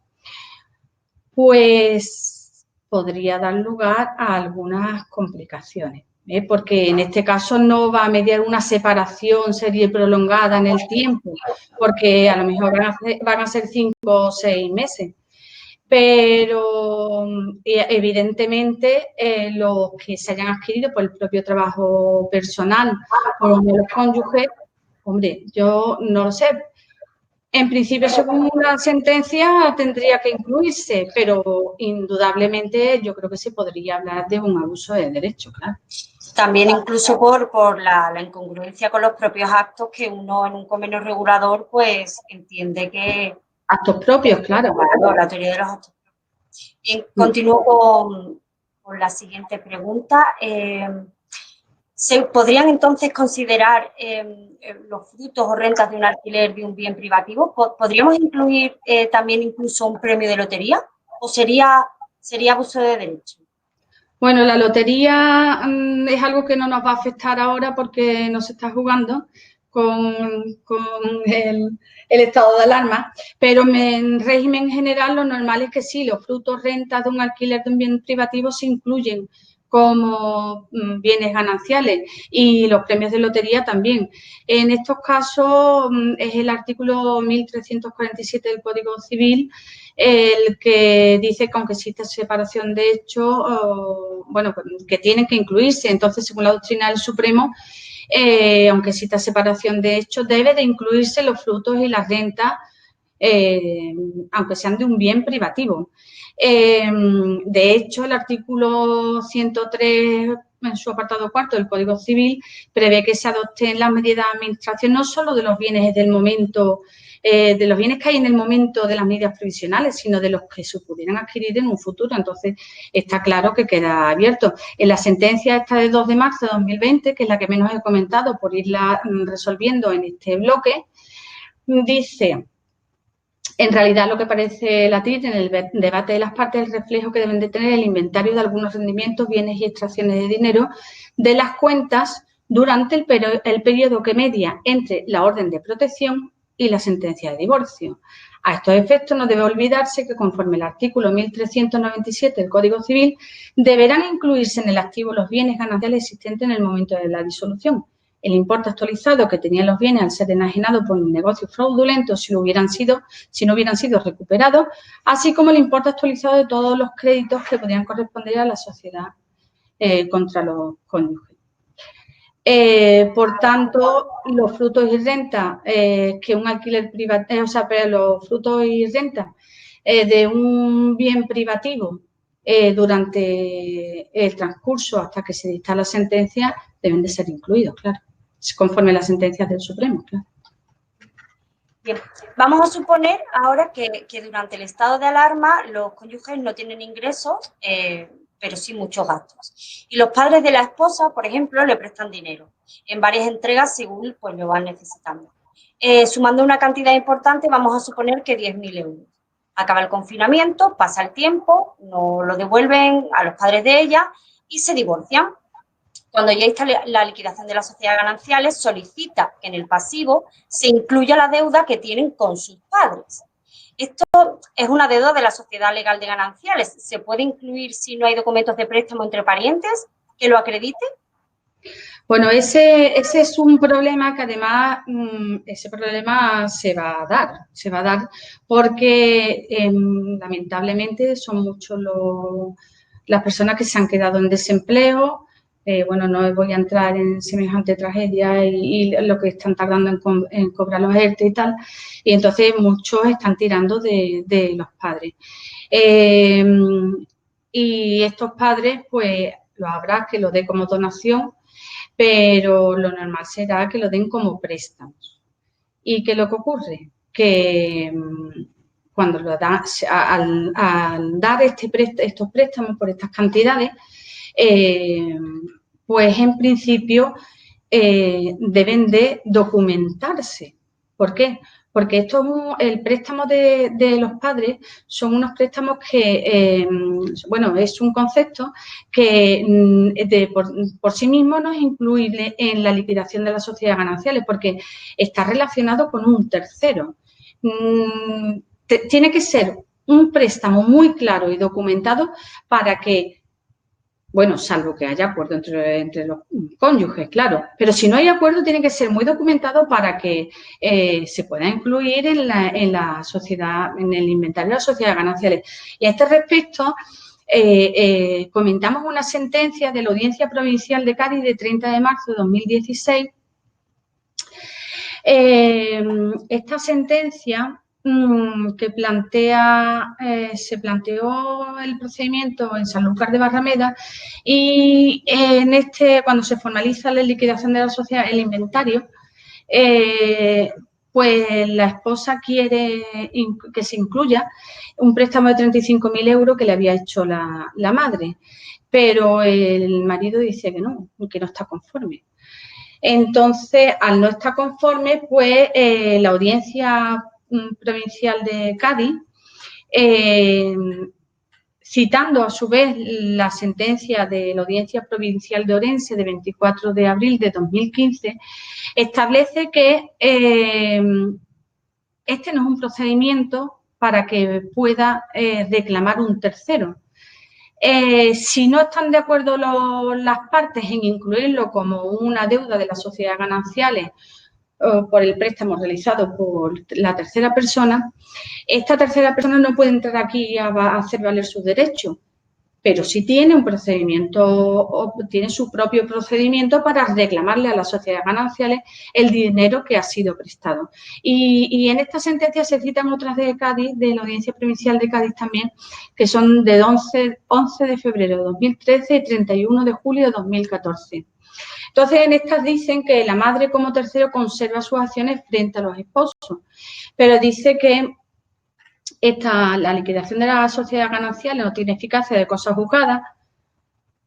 pues podría dar lugar a algunas complicaciones, porque en este caso no va a mediar una separación seria y prolongada en el tiempo, porque a lo mejor van a ser 5 o 6 meses. Pero evidentemente los que se hayan adquirido por el propio trabajo personal por uno de los cónyuges, hombre, yo no lo sé. En principio, según la sentencia, tendría que incluirse, pero indudablemente yo creo que se podría hablar de un abuso de derecho, claro. También incluso por la incongruencia con los propios actos que uno en un convenio regulador pues entiende que... Actos propios, claro. La teoría de los actos propios. Bien, continúo con la siguiente pregunta. ¿Se podrían entonces considerar los frutos o rentas de un alquiler de un bien privativo? ¿Podríamos incluir también incluso un premio de lotería o sería abuso de derecho? Bueno, la lotería es algo que no nos va a afectar ahora porque no se está jugando con el estado de alarma, pero en régimen general lo normal es que sí, los frutos rentas de un alquiler de un bien privativo se incluyen como bienes gananciales y los premios de lotería también. En estos casos es el artículo 1347 del Código Civil el que dice que aunque exista separación de hechos, bueno, que tienen que incluirse. Entonces, según la doctrina del Supremo, aunque exista separación de hechos, debe de incluirse los frutos y las rentas, aunque sean de un bien privativo. De hecho, el artículo 103, en su apartado cuarto del Código Civil, prevé que se adopten las medidas de administración no solo de los bienes del momento, de los bienes que hay en el momento de las medidas provisionales, sino de los que se pudieran adquirir en un futuro. Entonces, está claro que queda abierto. En la sentencia esta de 2 de marzo de 2020, que es la que menos he comentado por irla resolviendo en este bloque, dice: en realidad, lo que parece latir en el debate de las partes es el reflejo que deben de tener el inventario de algunos rendimientos, bienes y extracciones de dinero de las cuentas durante el periodo que media entre la orden de protección y la sentencia de divorcio. A estos efectos, no debe olvidarse que, conforme al artículo 1397 del Código Civil, deberán incluirse en el activo los bienes gananciales existentes en el momento de la disolución. El importe actualizado que tenían los bienes al ser enajenados por un negocio fraudulento si no hubieran sido recuperados, así como el importe actualizado de todos los créditos que podrían corresponder a la sociedad contra los cónyuges. Por tanto, los frutos y rentas que un alquiler privado, los frutos y rentas de un bien privativo durante el transcurso hasta que se dicta la sentencia deben de ser incluidos, claro, conforme a las sentencias del Supremo, claro. Bien, vamos a suponer ahora que durante el estado de alarma los cónyuges no tienen ingresos, pero sí muchos gastos. Y los padres de la esposa, por ejemplo, le prestan dinero en varias entregas según pues, lo van necesitando. Sumando una cantidad importante, vamos a suponer que 10.000 euros. Acaba el confinamiento, pasa el tiempo, no lo devuelven a los padres de ella y se divorcian. Cuando ya está la liquidación de las sociedades gananciales, solicita que en el pasivo se incluya la deuda que tienen con sus padres. Esto es una deuda de la sociedad legal de gananciales. ¿Se puede incluir si no hay documentos de préstamo entre parientes que lo acrediten? Bueno, ese es un problema que además, ese problema se va a dar porque lamentablemente son muchos las personas que se han quedado en desempleo. Bueno, no voy a entrar en semejante tragedia y lo que están tardando en cobrar los ERTE y tal, y entonces muchos están tirando de los padres. Y estos padres, pues, lo habrá que lo dé como donación, pero lo normal será que lo den como préstamos. ¿Y qué es lo que ocurre? Que cuando lo da, al dar estos préstamos por estas cantidades, pues en principio deben de documentarse. ¿Por qué? Porque el préstamo de los padres son unos préstamos que, bueno, es un concepto que por sí mismo no es incluible en la liquidación de las sociedades gananciales porque está relacionado con un tercero. Tiene que ser un préstamo muy claro y documentado para que, bueno, salvo que haya acuerdo entre los cónyuges, claro. Pero si no hay acuerdo, tiene que ser muy documentado para que se pueda incluir en la sociedad, en el inventario de las sociedades gananciales. Y a este respecto, comentamos una sentencia de la Audiencia Provincial de Cádiz de 30 de marzo de 2016. Esta sentencia que se planteó el procedimiento en Sanlúcar de Barrameda y cuando se formaliza la liquidación de la sociedad, el inventario, pues la esposa quiere que se incluya un préstamo de 35.000 euros que le había hecho la madre, pero el marido dice que no está conforme. Entonces, al no estar conforme, pues la Audiencia Provincial de Cádiz, citando a su vez la sentencia de la Audiencia Provincial de Orense de 24 de abril de 2015, establece que este no es un procedimiento para que pueda reclamar un tercero. Si no están de acuerdo las partes en incluirlo como una deuda de las sociedades gananciales por el préstamo realizado por la tercera persona, esta tercera persona no puede entrar aquí a hacer valer sus derechos. pero sí tiene un procedimiento, tiene su propio procedimiento para reclamarle a las sociedades gananciales el dinero que ha sido prestado. Y en esta sentencia se citan otras de Cádiz, de la Audiencia Provincial de Cádiz también, que son de 11 de febrero de 2013 y 31 de julio de 2014. Entonces, en estas dicen que la madre como tercero conserva sus acciones frente a los esposos, pero dice que la liquidación de la sociedad ganancial no tiene eficacia de cosa juzgada,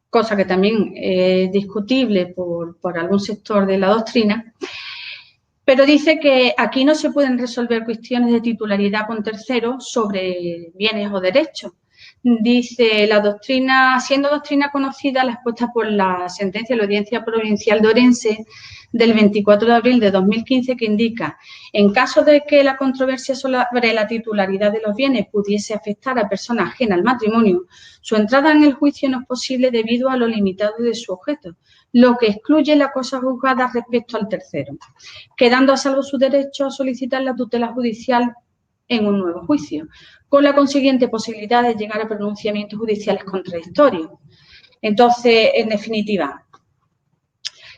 cosa que también es discutible por algún sector de la doctrina, pero dice que aquí no se pueden resolver cuestiones de titularidad con terceros sobre bienes o derechos. Dice la doctrina, siendo doctrina conocida la expuesta por la sentencia de la Audiencia Provincial de Orense del 24 de abril de 2015, que indica, en caso de que la controversia sobre la titularidad de los bienes pudiese afectar a personas ajenas al matrimonio, su entrada en el juicio no es posible debido a lo limitado de su objeto, lo que excluye la cosa juzgada respecto al tercero, quedando a salvo su derecho a solicitar la tutela judicial en un nuevo juicio, con la consiguiente posibilidad de llegar a pronunciamientos judiciales contradictorios. Entonces, en definitiva,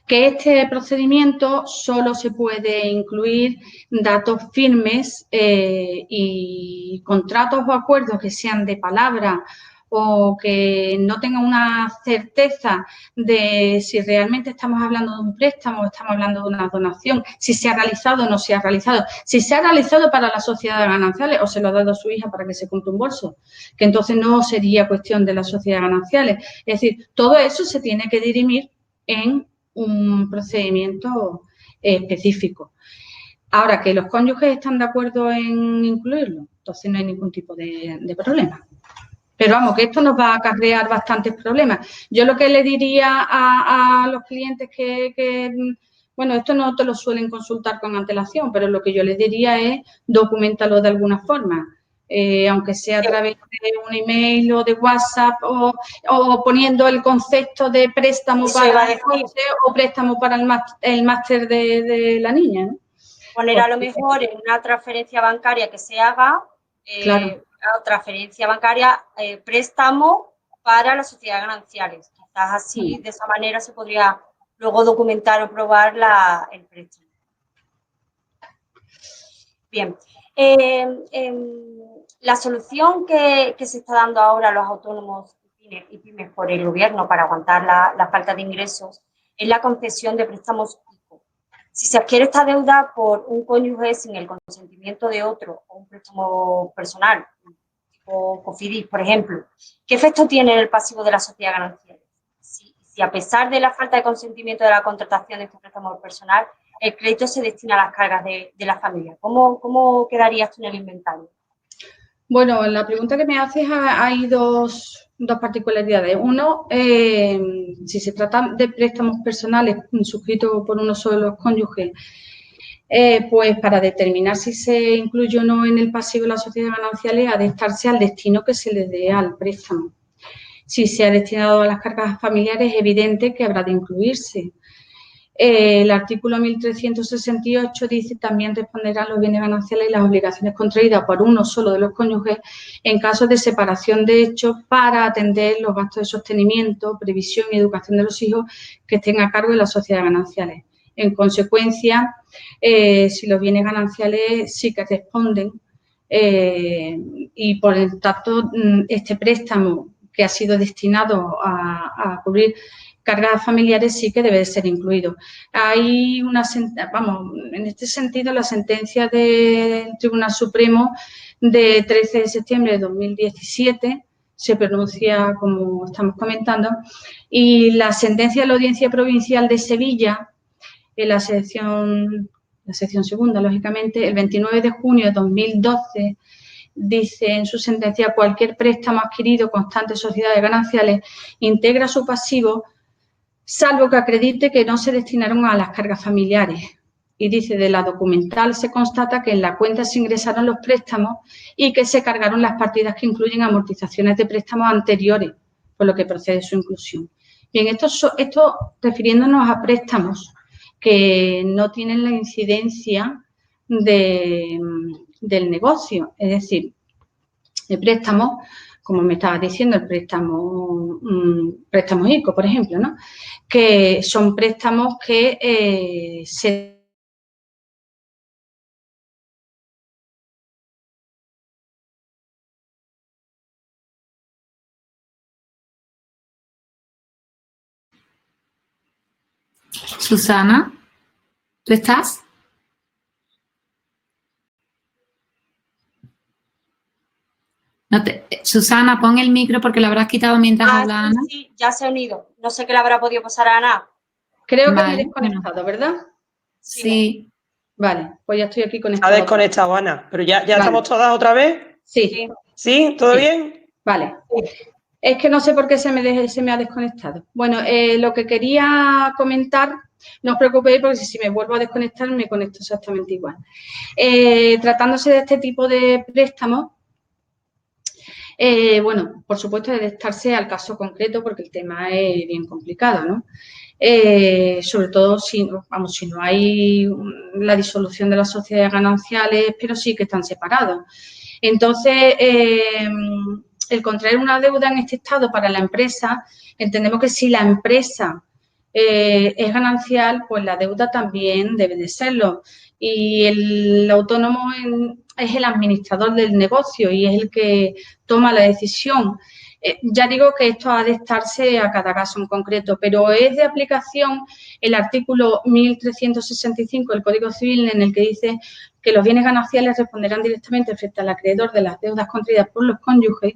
que este procedimiento solo se puede incluir datos firmes y contratos o acuerdos que sean de palabra o que no tengan una certeza de si realmente estamos hablando de un préstamo o estamos hablando de una donación, si se ha realizado o no se ha realizado, si se ha realizado para la sociedad gananciales o se lo ha dado a su hija para que se compre un bolso, que entonces no sería cuestión de la sociedad gananciales. Es decir, todo eso se tiene que dirimir en un procedimiento específico. Ahora, que los cónyuges están de acuerdo en incluirlo, entonces no hay ningún tipo de problema. Pero vamos, que esto nos va a acarrear bastantes problemas. Yo lo que le diría a los clientes bueno, esto no te lo suelen consultar con antelación, pero lo que yo les diría es documentalo de alguna forma. Aunque sea a través de un email o de WhatsApp o poniendo el concepto de préstamo para el coche o préstamo para el máster de la niña, ¿no? Poner a lo mejor en una transferencia bancaria que se haga, claro, transferencia bancaria, préstamo para las sociedades gananciales. Quizás así, de esa manera, se podría luego documentar o probar el préstamo. Bien. La solución que se está dando ahora a los autónomos y pymes por el gobierno para aguantar la falta de ingresos es la concesión de préstamos ICO. Si se adquiere esta deuda por un cónyuge sin el consentimiento de otro o un préstamo personal, tipo Cofidis, por ejemplo, ¿qué efecto tiene en el pasivo de la sociedad ganancial? Si a pesar de la falta de consentimiento de la contratación de este préstamo personal, el crédito se destina a las cargas de la familia. ¿Cómo quedaría esto en el inventario? Bueno, en la pregunta que me haces hay dos particularidades. Uno, si se trata de préstamos personales suscritos por uno solo de los cónyuges, pues para determinar si se incluye o no en el pasivo de las sociedades gananciales ha de estarse al destino que se le dé al préstamo. Si se ha destinado a las cargas familiares, es evidente que habrá de incluirse. El artículo 1368 dice también responderán los bienes gananciales y las obligaciones contraídas por uno solo de los cónyuges en caso de separación de hechos para atender los gastos de sostenimiento, previsión y educación de los hijos que estén a cargo de las sociedades gananciales. En consecuencia, si los bienes gananciales sí que responden y por el tanto este préstamo que ha sido destinado a cubrir cargas familiares sí que debe ser incluido. Hay en este sentido, la sentencia del Tribunal Supremo de 13 de septiembre de 2017 se pronuncia como estamos comentando y la sentencia de la Audiencia Provincial de Sevilla, en la sección segunda, lógicamente, el 29 de junio de 2012, dice en su sentencia: cualquier préstamo adquirido constante de sociedades gananciales integra su pasivo salvo que acredite que no se destinaron a las cargas familiares. Y dice, de la documental se constata que en la cuenta se ingresaron los préstamos y que se cargaron las partidas que incluyen amortizaciones de préstamos anteriores, por lo que procede su inclusión. Bien, esto refiriéndonos a préstamos que no tienen la incidencia del negocio, es decir, de préstamos como me estabas diciendo, el préstamo ICO, por ejemplo, ¿no? Que son préstamos que se... Susana, ¿tú estás? No Susana, pon el micro porque lo habrás quitado mientras habla Ana. Sí, ya se ha unido. No sé qué le habrá podido pasar a Ana. Creo que me he desconectado, ¿verdad? Sí. Vale, pues ya estoy aquí conectada. Ha desconectado, Ana, pero ya vale. ¿Estamos todas otra vez? Sí. ¿Sí? ¿Todo bien? Vale. Es que no sé por qué se me ha desconectado. Bueno, lo que quería comentar, no os preocupéis porque si me vuelvo a desconectar me conecto exactamente igual. Tratándose de este tipo de préstamos, bueno, por supuesto, adaptarse al caso concreto porque el tema es bien complicado, ¿no? Sobre todo si no hay la disolución de las sociedades gananciales, pero sí que están separados. Entonces, el contraer una deuda en este estado para la empresa, entendemos que si la empresa es ganancial, pues la deuda también debe de serlo. Y el autónomo es el administrador del negocio y es el que toma la decisión. Ya digo que esto ha de estarse a cada caso en concreto, pero es de aplicación el artículo 1365 del Código Civil en el que dice que los bienes gananciales responderán directamente frente al acreedor de las deudas contraídas por los cónyuges.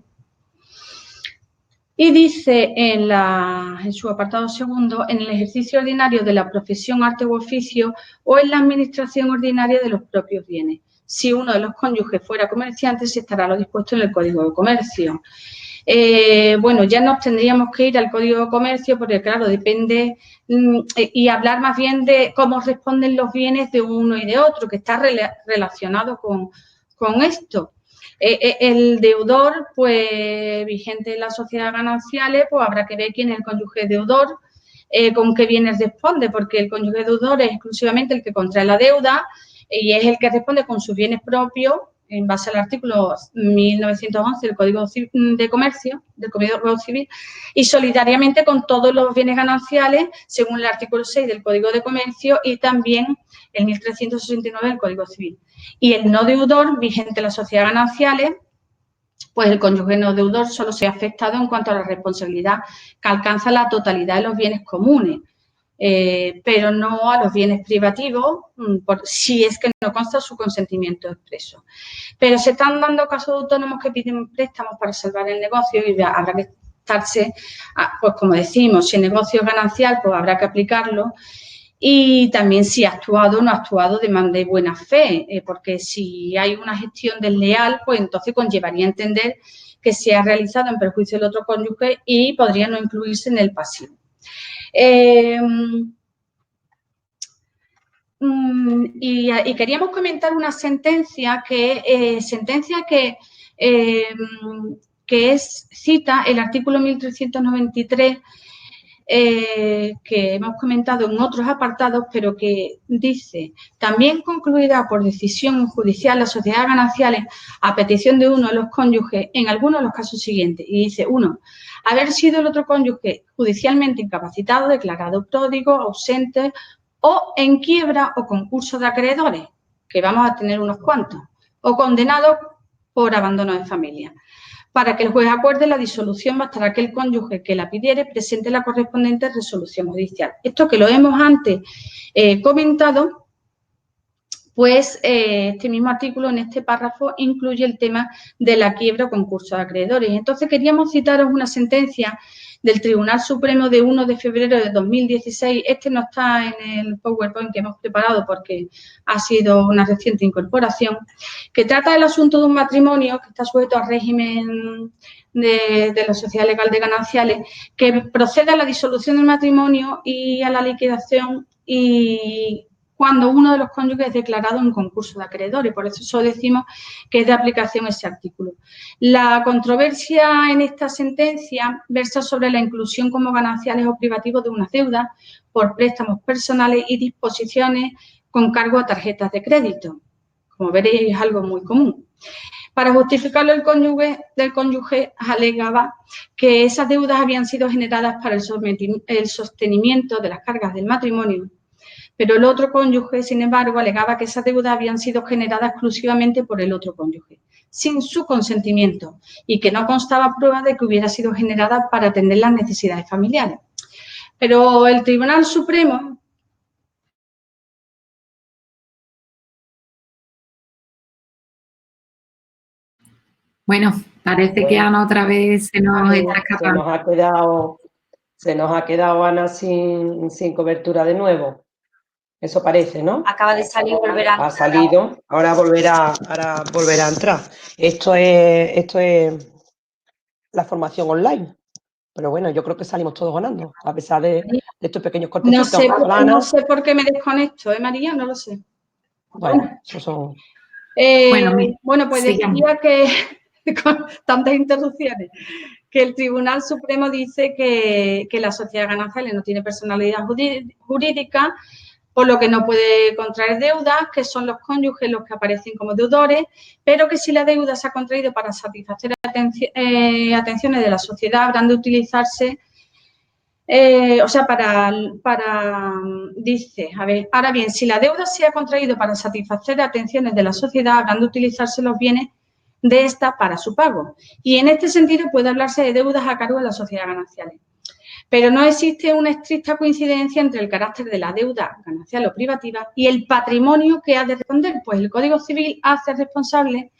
Y dice en su apartado segundo, en el ejercicio ordinario de la profesión, arte u oficio o en la administración ordinaria de los propios bienes. Si uno de los cónyuges fuera comerciante, se estará lo dispuesto en el Código de Comercio. Bueno, ya nos tendríamos que ir al Código de Comercio porque, claro, depende y hablar más bien de cómo responden los bienes de uno y de otro, que está relacionado con esto. El deudor, pues, vigente en las sociedades gananciales, pues habrá que ver quién es el cónyuge deudor, con qué bienes responde, porque el cónyuge deudor es exclusivamente el que contrae la deuda y es el que responde con sus bienes propios en base al artículo 1911 del Código de Comercio, del Código Civil, y solidariamente con todos los bienes gananciales, según el artículo 6 del Código de Comercio y también el 1369 del Código Civil. Y el no deudor, vigente en las sociedades gananciales, pues el cónyuge no deudor solo se ha afectado en cuanto a la responsabilidad que alcanza la totalidad de los bienes comunes, pero no a los bienes privativos, si es que no consta su consentimiento expreso. Pero se están dando casos de autónomos que piden préstamos para salvar el negocio y habrá que estarse, pues como decimos, si el negocio es ganancial, pues habrá que aplicarlo. Y también si ha actuado o no ha actuado de mala y buena fe, porque si hay una gestión desleal, pues entonces conllevaría entender que se ha realizado en perjuicio del otro cónyuge y podría no incluirse en el pasivo. Y queríamos comentar una sentencia que cita el artículo 1393 que hemos comentado en otros apartados, pero que dice: también concluirá por decisión judicial las sociedades gananciales a petición de uno de los cónyuges en algunos de los casos siguientes. Y dice: 1. Haber sido el otro cónyuge judicialmente incapacitado, declarado pródigo, ausente o en quiebra o concurso de acreedores, que vamos a tener unos cuantos, o condenado por abandono de familia. Para que el juez acuerde la disolución, bastará que el cónyuge que la pidiere presente la correspondiente resolución judicial. Esto que lo hemos antes comentado, pues este mismo artículo en este párrafo incluye el tema de la quiebra o concurso de acreedores. Entonces, queríamos citaros una sentencia del Tribunal Supremo de 1 de febrero de 2016. Este no está en el PowerPoint que hemos preparado porque ha sido una reciente incorporación, que trata del asunto de un matrimonio que está sujeto al régimen de la sociedad legal de gananciales, que procede a la disolución del matrimonio y a la liquidación y cuando uno de los cónyuges es declarado en concurso de acreedores. Por eso decimos que es de aplicación ese artículo. La controversia en esta sentencia versa sobre la inclusión como gananciales o privativos de unas deudas por préstamos personales y disposiciones con cargo a tarjetas de crédito. Como veréis, es algo muy común. Para justificarlo, el cónyuge alegaba que esas deudas habían sido generadas para el sostenimiento de las cargas del matrimonio, pero el otro cónyuge, sin embargo, alegaba que esas deudas habían sido generadas exclusivamente por el otro cónyuge, sin su consentimiento, y que no constaba prueba de que hubiera sido generada para atender las necesidades familiares. Pero el Tribunal Supremo... Bueno, parece que Ana otra vez se nos está escapando. Se nos ha quedado Ana sin cobertura de nuevo. Eso parece, ¿no? Acaba de salir y volver a entrar. Ha salido, ahora volverá a entrar. Esto es la formación online. Pero bueno, yo creo que salimos todos ganando, a pesar de estos pequeños cortecitos. No sé por qué me desconecto, María? No lo sé. Bueno, eso son... Bueno, pues decía que, con tantas interrupciones, que el Tribunal Supremo dice que la sociedad ganancial no tiene personalidad jurídica, por lo que no puede contraer deudas, que son los cónyuges los que aparecen como deudores, pero que si la deuda se ha contraído para satisfacer atenciones de la sociedad, habrán de utilizarse, dice, a ver, ahora bien, si la deuda se ha contraído para satisfacer atenciones de la sociedad, habrán de utilizarse los bienes de esta para su pago. Y en este sentido puede hablarse de deudas a cargo de las sociedades gananciales. Pero no existe una estricta coincidencia entre el carácter de la deuda ganancial o privativa y el patrimonio que ha de responder, pues el Código Civil hace responsable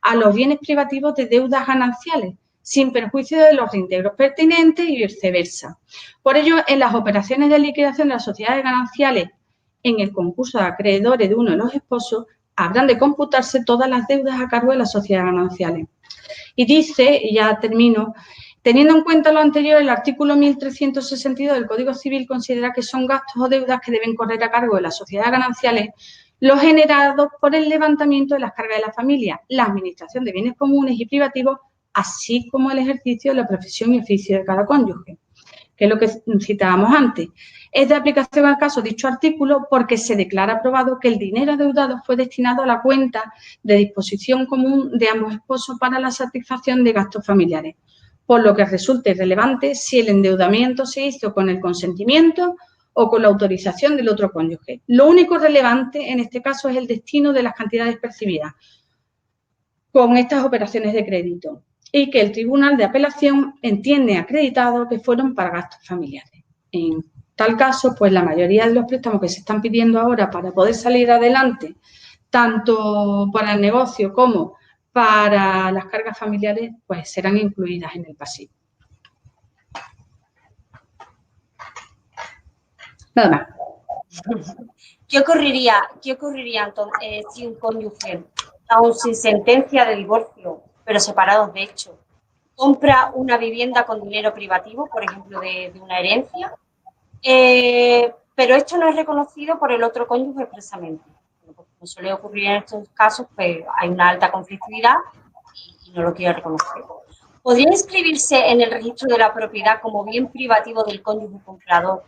a los bienes privativos de deudas gananciales, sin perjuicio de los reintegros pertinentes y viceversa. Por ello, en las operaciones de liquidación de las sociedades gananciales en el concurso de acreedores de uno de los esposos, habrán de computarse todas las deudas a cargo de las sociedades gananciales. Y dice, y ya termino, teniendo en cuenta lo anterior, el artículo 1362 del Código Civil considera que son gastos o deudas que deben correr a cargo de las sociedades gananciales los generados por el levantamiento de las cargas de la familia, la administración de bienes comunes y privativos, así como el ejercicio de la profesión y oficio de cada cónyuge, que es lo que citábamos antes. Es de aplicación al caso dicho artículo porque se declara aprobado que el dinero adeudado fue destinado a la cuenta de disposición común de ambos esposos para la satisfacción de gastos familiares, por lo que resulta irrelevante si el endeudamiento se hizo con el consentimiento o con la autorización del otro cónyuge. Lo único relevante en este caso es el destino de las cantidades percibidas con estas operaciones de crédito y que el Tribunal de Apelación entiende acreditado que fueron para gastos familiares. En tal caso, pues la mayoría de los préstamos que se están pidiendo ahora para poder salir adelante, tanto para el negocio como para las cargas familiares, pues serán incluidas en el pasivo. Nada más. ¿Qué ocurriría entonces si un cónyuge, aún sin sentencia de divorcio, pero separados de hecho, compra una vivienda con dinero privativo, por ejemplo, de una herencia, pero esto no es reconocido por el otro cónyuge expresamente? Como suele ocurrir en estos casos, pues hay una alta conflictividad y no lo quiere reconocer. ¿Podría inscribirse en el registro de la propiedad como bien privativo del cónyuge comprador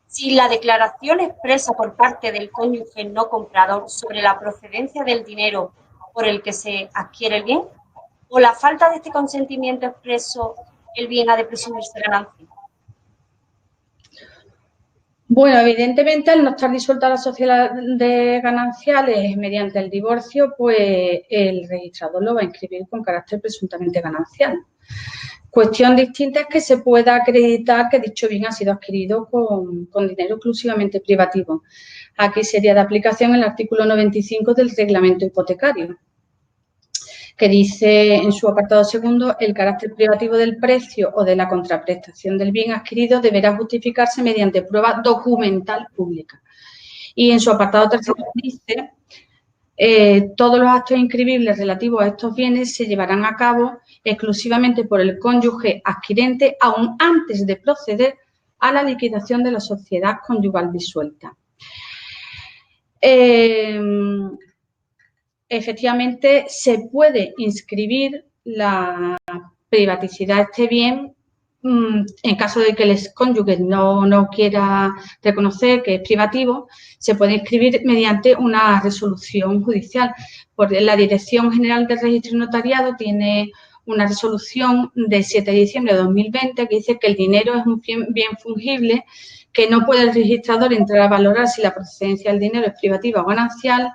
si la declaración expresa por parte del cónyuge no comprador sobre la procedencia del dinero por el que se adquiere el bien? ¿O la falta de este consentimiento expreso, el bien ha de presumirse ganancia? Bueno, evidentemente, al no estar disuelta la sociedad de gananciales mediante el divorcio, pues el registrador lo va a inscribir con carácter presuntamente ganancial. Cuestión distinta es que se pueda acreditar que dicho bien ha sido adquirido con dinero exclusivamente privativo. Aquí sería de aplicación el artículo 95 del reglamento hipotecario, que dice en su apartado segundo, el carácter privativo del precio o de la contraprestación del bien adquirido deberá justificarse mediante prueba documental pública. Y en su apartado tercero dice, todos los actos inscribibles relativos a estos bienes se llevarán a cabo exclusivamente por el cónyuge adquirente aún antes de proceder a la liquidación de la sociedad conyugal disuelta. Efectivamente, se puede inscribir la privaticidad de este bien en caso de que el excónyuge no quiera reconocer que es privativo, se puede inscribir mediante una resolución judicial. Porque la Dirección General del Registro Notariado tiene una resolución de 7 de diciembre de 2020 que dice que el dinero es un bien fungible, que no puede el registrador entrar a valorar si la procedencia del dinero es privativa o ganancial,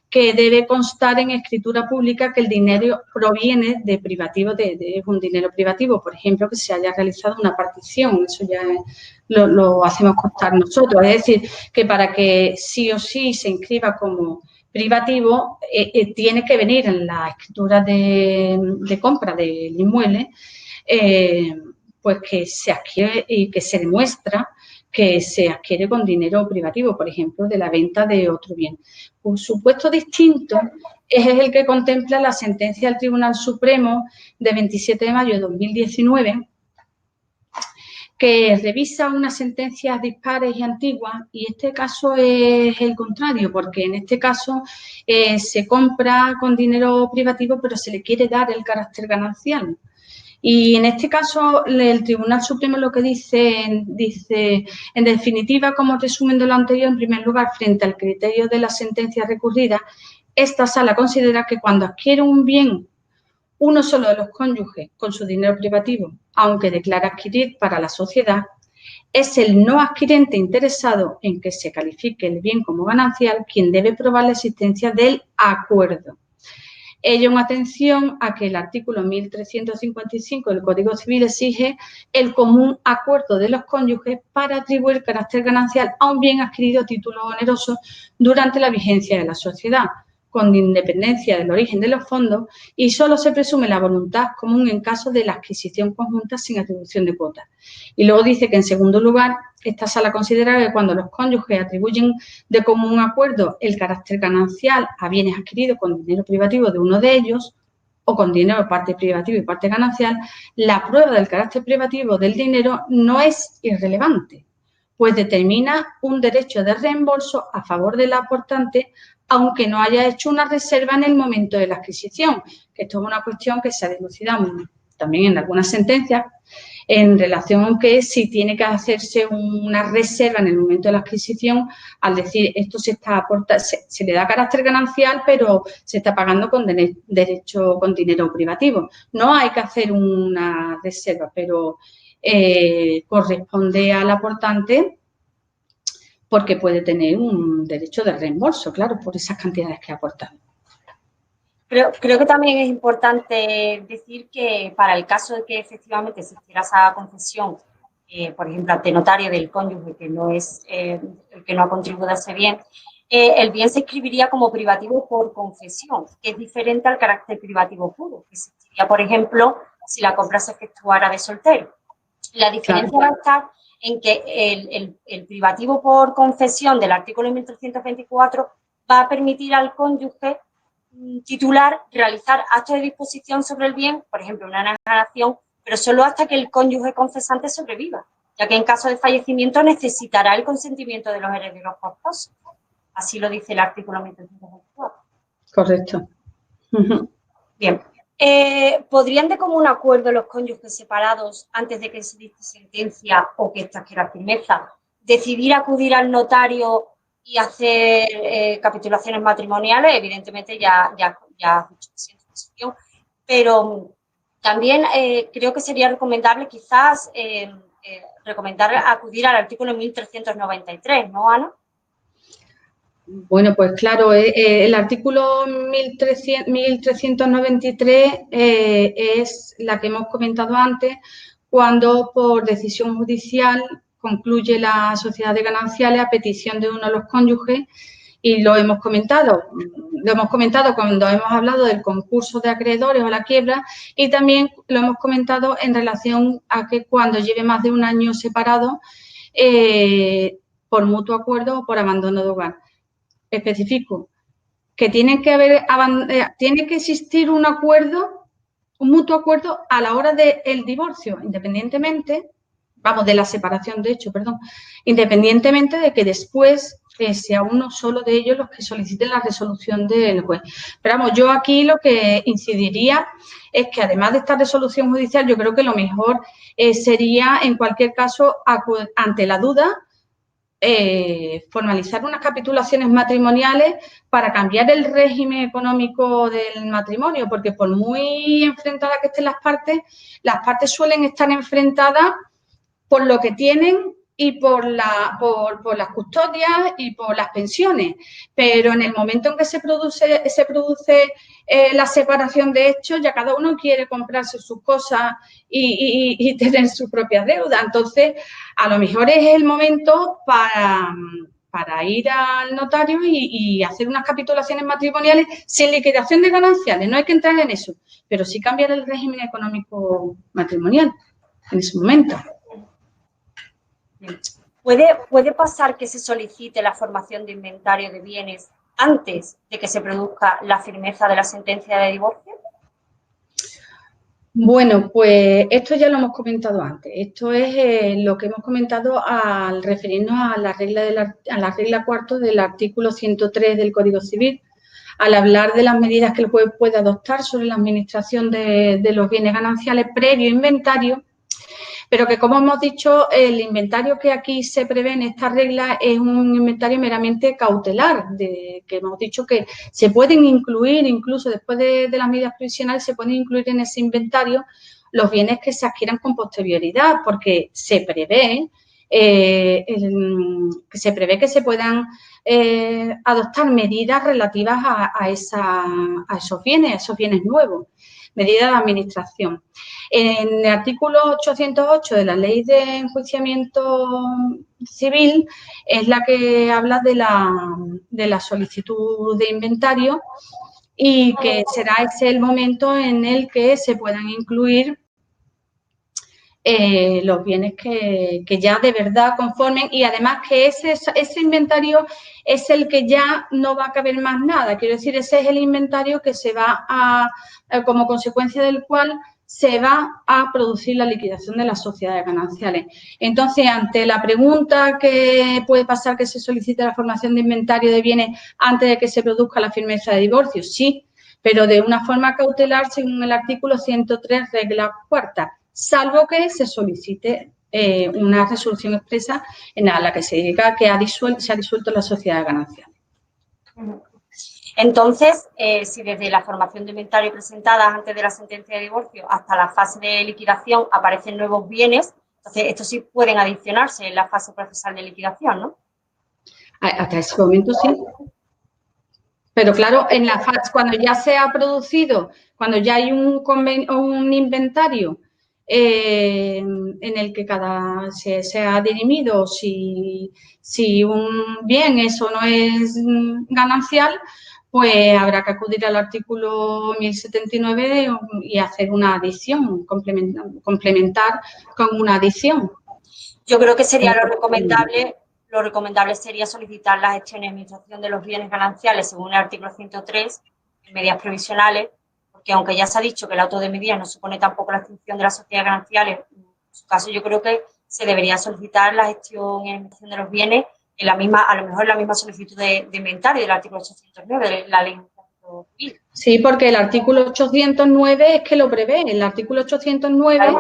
que debe constar en escritura pública que el dinero proviene de privativo, de un dinero privativo, por ejemplo, que se haya realizado una partición, eso ya lo hacemos constar nosotros, es decir, que para que sí o sí se inscriba como privativo, tiene que venir en la escritura de compra del inmueble, pues que se adquiere y que se demuestra que se adquiere con dinero privativo, por ejemplo, de la venta de otro bien. Un supuesto distinto es el que contempla la sentencia del Tribunal Supremo de 27 de mayo de 2019, que revisa unas sentencias dispares y antiguas, y este caso es el contrario, porque en este caso se compra con dinero privativo, pero se le quiere dar el carácter ganancial. Y en este caso, el Tribunal Supremo lo que dice, en definitiva, como resumen de lo anterior, en primer lugar, frente al criterio de la sentencia recurrida, esta sala considera que cuando adquiere un bien uno solo de los cónyuges con su dinero privativo, aunque declara adquirir para la sociedad, es el no adquirente interesado en que se califique el bien como ganancial quien debe probar la existencia del acuerdo. Ello en atención a que el artículo 1355 del Código Civil exige el común acuerdo de los cónyuges para atribuir carácter ganancial a un bien adquirido a título oneroso durante la vigencia de la sociedad, con independencia del origen de los fondos, y solo se presume la voluntad común en caso de la adquisición conjunta sin atribución de cuotas. Y luego dice que, en segundo lugar, esta sala considera que cuando los cónyuges atribuyen de común acuerdo el carácter ganancial a bienes adquiridos con dinero privativo de uno de ellos, o con dinero parte privativo y parte ganancial, la prueba del carácter privativo del dinero no es irrelevante, pues determina un derecho de reembolso a favor del aportante, aunque no haya hecho una reserva en el momento de la adquisición, que esto es una cuestión que se ha dilucidado también en algunas sentencias, en relación a que si tiene que hacerse una reserva en el momento de la adquisición, al decir esto se está aportando, se le da carácter ganancial, pero se está pagando con derecho, con dinero privativo. No hay que hacer una reserva, pero corresponde al aportante, porque puede tener un derecho de reembolso, claro, por esas cantidades que ha aportado. Creo que también es importante decir que para el caso de que efectivamente se hiciera esa concesión, por ejemplo, ante notario del cónyuge que no es el que no ha contribuido a ese bien, el bien se inscribiría como privativo por confesión, que es diferente al carácter privativo puro, que existiría, por ejemplo, si la compra se efectuara de soltero. La diferencia va a estar en que el privativo por confesión del artículo 1324 va a permitir al cónyuge titular realizar actos de disposición sobre el bien, por ejemplo, una enajenación, pero solo hasta que el cónyuge confesante sobreviva, ya que en caso de fallecimiento necesitará el consentimiento de los herederos forzosos. Así lo dice el artículo 1324. Correcto. Bien. ¿Podrían de común acuerdo los cónyuges separados, antes de que se dicte sentencia o que esta adquiera firmeza, decidir acudir al notario y hacer capitulaciones matrimoniales? Evidentemente ya has dicho que sí en tu posición, pero también creo que sería recomendable quizás recomendar acudir al artículo 1393, ¿no, Ana? Bueno, pues claro, el artículo 1393 es la que hemos comentado antes, cuando por decisión judicial concluye la sociedad de gananciales a petición de uno de los cónyuges, y lo hemos comentado cuando hemos hablado del concurso de acreedores o la quiebra, y también lo hemos comentado en relación a que cuando lleve más de un año separado por mutuo acuerdo o por abandono de hogar. Especifico que tiene que existir un acuerdo, un mutuo acuerdo a la hora del divorcio, independientemente, de la separación, de hecho, perdón, independientemente de que después sea uno solo de ellos los que soliciten la resolución del juez. Pero vamos, yo aquí lo que incidiría es que además de esta resolución judicial, yo creo que lo mejor sería, en cualquier caso, ante la duda, formalizar unas capitulaciones matrimoniales para cambiar el régimen económico del matrimonio, porque por muy enfrentadas que estén las partes suelen estar enfrentadas por lo que tienen y por las custodias y por las pensiones. Pero en el momento en que se produce la separación de hechos, ya cada uno quiere comprarse sus cosas y tener sus propias deudas. Entonces, a lo mejor es el momento para ir al notario y hacer unas capitulaciones matrimoniales sin liquidación de gananciales. No hay que entrar en eso, pero sí cambiar el régimen económico matrimonial en ese momento. ¿Puede pasar que se solicite la formación de inventario de bienes antes de que se produzca la firmeza de la sentencia de divorcio? Bueno, pues esto ya lo hemos comentado antes. Esto es lo que hemos comentado al referirnos a la regla cuarta del artículo 103 del Código Civil, al hablar de las medidas que el juez puede adoptar sobre la administración de los bienes gananciales previo inventario. Pero que, como hemos dicho, el inventario que aquí se prevé en esta regla es un inventario meramente cautelar, que hemos dicho que se pueden incluir, incluso después de las medidas provisionales, se pueden incluir en ese inventario los bienes que se adquieran con posterioridad, porque se prevé que se puedan adoptar medidas relativas a esos bienes nuevos, medidas de administración. En el artículo 808 de la Ley de Enjuiciamiento Civil es la que habla de la solicitud de inventario y que será ese el momento en el que se puedan incluir los bienes que ya de verdad conformen, y además que ese inventario es el que ya no va a caber más nada. Quiero decir, ese es el inventario que se va como consecuencia del cual se va a producir la liquidación de las sociedades gananciales. Entonces, ante la pregunta que puede pasar que se solicite la formación de inventario de bienes antes de que se produzca la firmeza de divorcio, sí, pero de una forma cautelar según el artículo 103, regla cuarta, salvo que se solicite una resolución expresa en la que se diga que se ha disuelto la sociedad ganancial. Entonces, si desde la formación de inventario presentada antes de la sentencia de divorcio hasta la fase de liquidación aparecen nuevos bienes, entonces estos sí pueden adicionarse en la fase procesal de liquidación, ¿no? Hasta ese momento sí. Pero claro, en la fase, cuando ya se ha producido, cuando ya hay un inventario en el que se ha dirimido si un bien eso no es ganancial, pues habrá que acudir al artículo 1079 y hacer una adición, complementar con una adición. Yo creo que sería lo recomendable sería solicitar la gestión y administración de los bienes gananciales según el artículo 103, en medidas provisionales, porque aunque ya se ha dicho que el auto de medidas no supone tampoco la extinción de las sociedades gananciales, en su caso yo creo que se debería solicitar la gestión y administración de los bienes en a lo mejor la misma solicitud de inventario del artículo 809 de la ley civil. Sí, porque el artículo 809 es que lo prevé. El artículo 809,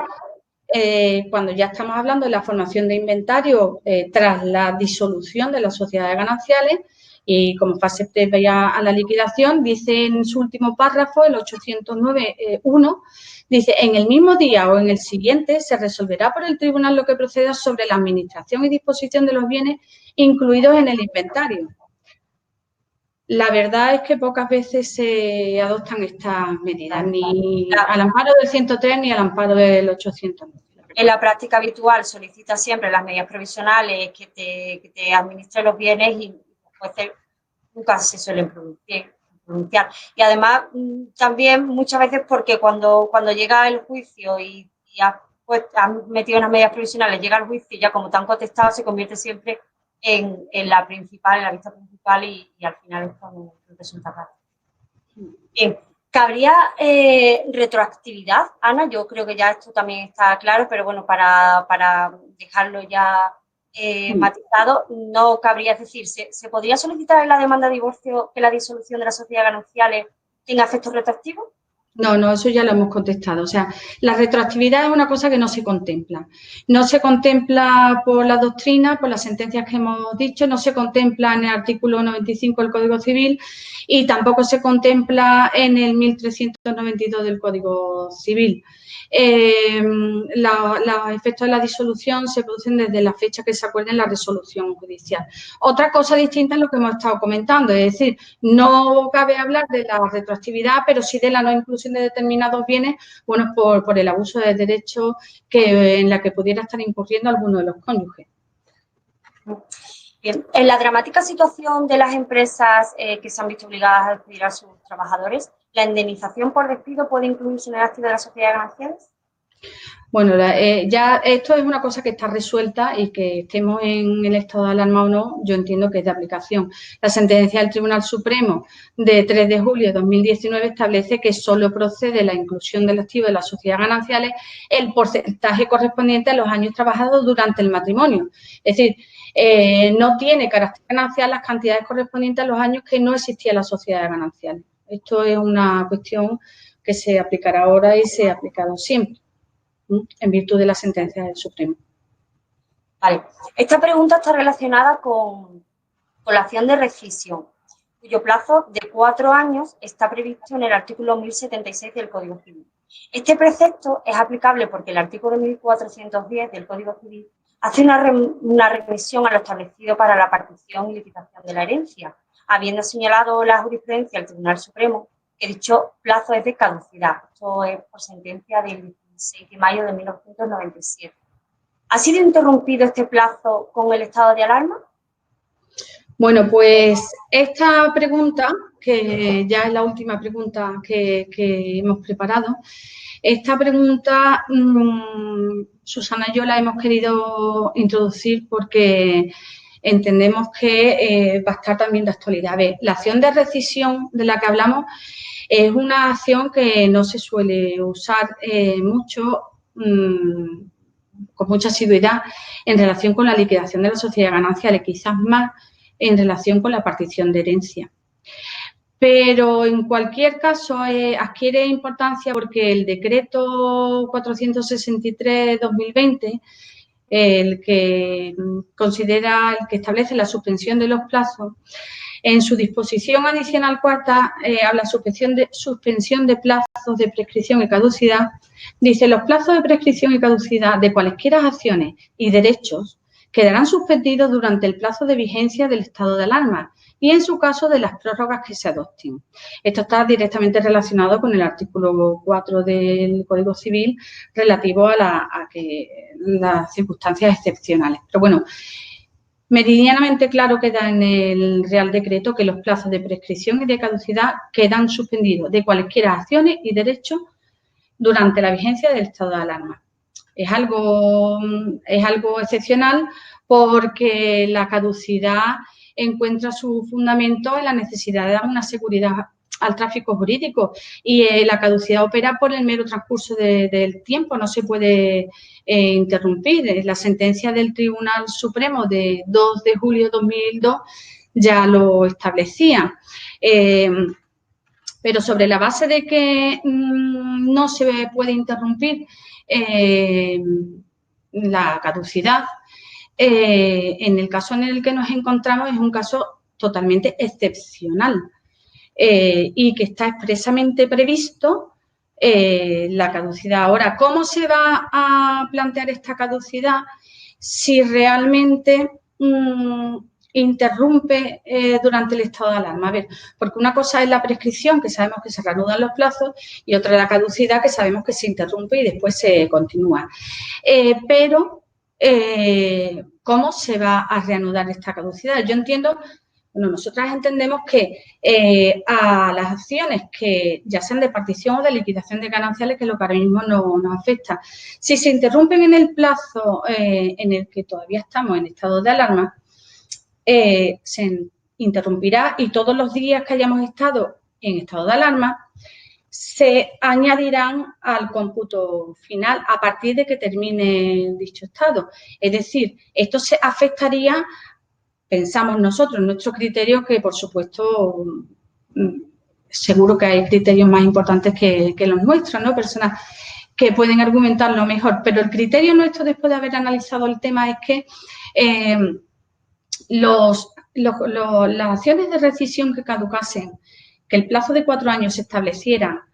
cuando ya estamos hablando de la formación de inventario tras la disolución de las sociedades gananciales y como fase previa a la liquidación, dice en su último párrafo, el 809.1, dice, en el mismo día o en el siguiente se resolverá por el tribunal lo que proceda sobre la administración y disposición de los bienes incluidos en el inventario. La verdad es que pocas veces se adoptan estas medidas, ni al amparo del 103 ni al amparo del 809. En la práctica habitual solicita siempre las medidas provisionales que te administren los bienes y pues, nunca se suelen pronunciar. Y además, también muchas veces porque cuando llega el juicio y has metido unas medidas provisionales, llega el juicio y ya como te han contestado se convierte siempre en la principal, en la vista principal y al final esto no resulta claro. Bien. ¿Cabría retroactividad, Ana? Yo creo que ya esto también está claro, pero bueno, para dejarlo ya matizado, no cabría, es decir, ¿se podría solicitar en la demanda de divorcio que la disolución de las sociedades gananciales tenga efectos retroactivos? No, eso ya lo hemos contestado. O sea, la retroactividad es una cosa que no se contempla. No se contempla por la doctrina, por las sentencias que hemos dicho, no se contempla en el artículo 95 del Código Civil y tampoco se contempla en el 1392 del Código Civil. Los efectos de la disolución se producen desde la fecha que se acuerde en la resolución judicial. Otra cosa distinta es lo que hemos estado comentando, es decir, no cabe hablar de la retroactividad, pero sí de la no inclusión de determinados bienes, bueno, por el abuso de derechos en la que pudiera estar incurriendo alguno de los cónyuges. Bien, en la dramática situación de las empresas que se han visto obligadas a despedir a sus trabajadores, ¿la indemnización por despido puede incluirse en el activo de la sociedad gananciales? Bueno, ya esto es una cosa que está resuelta y que estemos en el estado de alarma o no, yo entiendo que es de aplicación. La sentencia del Tribunal Supremo de 3 de julio de 2019 establece que solo procede la inclusión del activo de las sociedades gananciales el porcentaje correspondiente a los años trabajados durante el matrimonio. Es decir, no tiene carácter ganancial las cantidades correspondientes a los años que no existía la sociedad ganancial. Esto es una cuestión que se aplicará ahora y se ha aplicado siempre, en virtud de la sentencia del Supremo. Vale. Esta pregunta está relacionada con la acción de rescisión, cuyo plazo de 4 años está previsto en el artículo 1076 del Código Civil. Este precepto es aplicable porque el artículo 1410 del Código Civil hace una remisión a lo establecido para la partición y liquidación de la herencia, habiendo señalado la jurisprudencia del Tribunal Supremo que dicho plazo es de caducidad. Esto es por sentencia del 16 de mayo de 1997. ¿Ha sido interrumpido este plazo con el estado de alarma? Bueno, pues esta pregunta, que ya es la última pregunta que hemos preparado, esta pregunta, Susana y yo la hemos querido introducir porque entendemos que va a estar también de actualidad. A ver, la acción de rescisión de la que hablamos es una acción que no se suele usar mucho, con mucha asiduidad en relación con la liquidación de las sociedades gananciales, quizás más en relación con la partición de herencia. Pero en cualquier caso adquiere importancia porque el decreto 463/2020, el que establece la suspensión de los plazos, en su disposición adicional cuarta habla suspensión de plazos de prescripción y caducidad. Dice, los plazos de prescripción y caducidad de cualesquiera acciones y derechos quedarán suspendidos durante el plazo de vigencia del estado de alarma y, en su caso, de las prórrogas que se adopten. Esto está directamente relacionado con el artículo 4 del Código Civil relativo a las circunstancias excepcionales. Pero bueno, meridianamente claro queda en el Real Decreto que los plazos de prescripción y de caducidad quedan suspendidos de cualesquiera acciones y derechos durante la vigencia del estado de alarma. Es algo excepcional porque la caducidad encuentra su fundamento en la necesidad de dar una seguridad al tráfico jurídico y la caducidad opera por el mero transcurso del tiempo, no se puede interrumpir. La sentencia del Tribunal Supremo de 2 de julio de 2002 ya lo establecía. Pero sobre la base de que no se puede interrumpir la caducidad, en el caso en el que nos encontramos es un caso totalmente excepcional y que está expresamente previsto la caducidad. Ahora, ¿cómo se va a plantear esta caducidad si realmente interrumpe durante el estado de alarma? A ver, porque una cosa es la prescripción, que sabemos que se reanudan los plazos, y otra es la caducidad, que sabemos que se interrumpe y después se continúa. ¿Cómo se va a reanudar esta caducidad? Yo entiendo, bueno, nosotras entendemos que a las acciones que ya sean de partición o de liquidación de gananciales, que es lo que ahora mismo nos afecta, si se interrumpen en el plazo en el que todavía estamos en estado de alarma, se interrumpirá y todos los días que hayamos estado en estado de alarma se añadirán al cómputo final a partir de que termine dicho estado. Es decir, esto se afectaría, pensamos nosotros, en nuestro criterio, que por supuesto seguro que hay criterios más importantes que los nuestros, ¿no? Personas que pueden argumentarlo mejor, pero el criterio nuestro, después de haber analizado el tema, es que las acciones de rescisión que caducasen, que el plazo de 4 años se estableciera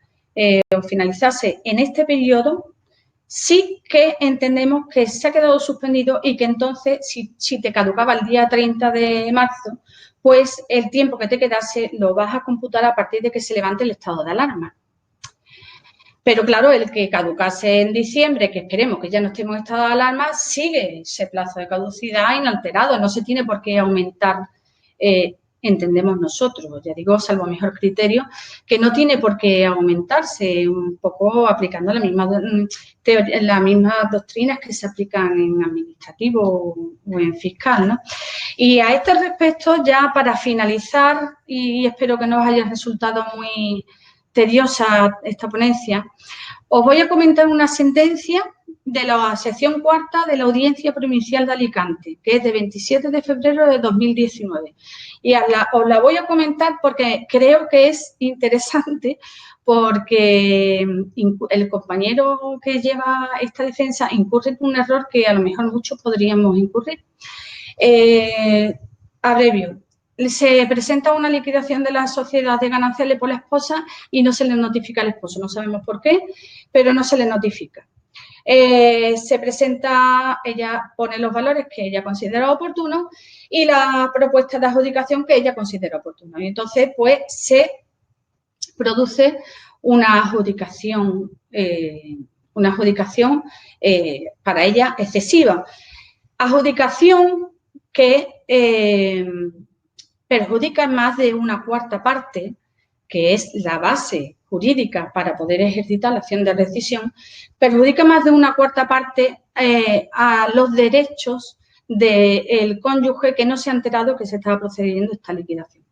o finalizase en este periodo, sí que entendemos que se ha quedado suspendido y que entonces, si te caducaba el día 30 de marzo, pues el tiempo que te quedase lo vas a computar a partir de que se levante el estado de alarma. Pero claro, el que caducase en diciembre, que esperemos que ya no estemos en estado de alarma, sigue ese plazo de caducidad inalterado, no se tiene por qué aumentar, entendemos nosotros, ya digo, salvo mejor criterio, que no tiene por qué aumentarse, un poco aplicando las mismas doctrinas que se aplican en administrativo o en fiscal, ¿no? Y a este respecto, ya para finalizar, y espero que no os haya resultado muy tediosa esta ponencia, os voy a comentar una sentencia de la sección cuarta de la Audiencia Provincial de Alicante, que es de 27 de febrero de 2019. Y os la voy a comentar porque creo que es interesante, porque el compañero que lleva esta defensa incurre en un error que a lo mejor muchos podríamos incurrir. Abrevio. Se presenta una liquidación de la sociedad de gananciales por la esposa y no se le notifica al esposo. No sabemos por qué, pero no se le notifica. Se presenta, ella pone los valores que ella considera oportunos y la propuesta de adjudicación que ella considera oportuna. Y entonces, pues, se produce una adjudicación para ella excesiva. Adjudicación que perjudica más de una cuarta parte, que es la base jurídica para poder ejercitar la acción de rescisión, perjudica más de una cuarta parte a los derechos del cónyuge que no se ha enterado que se estaba procediendo esta liquidación.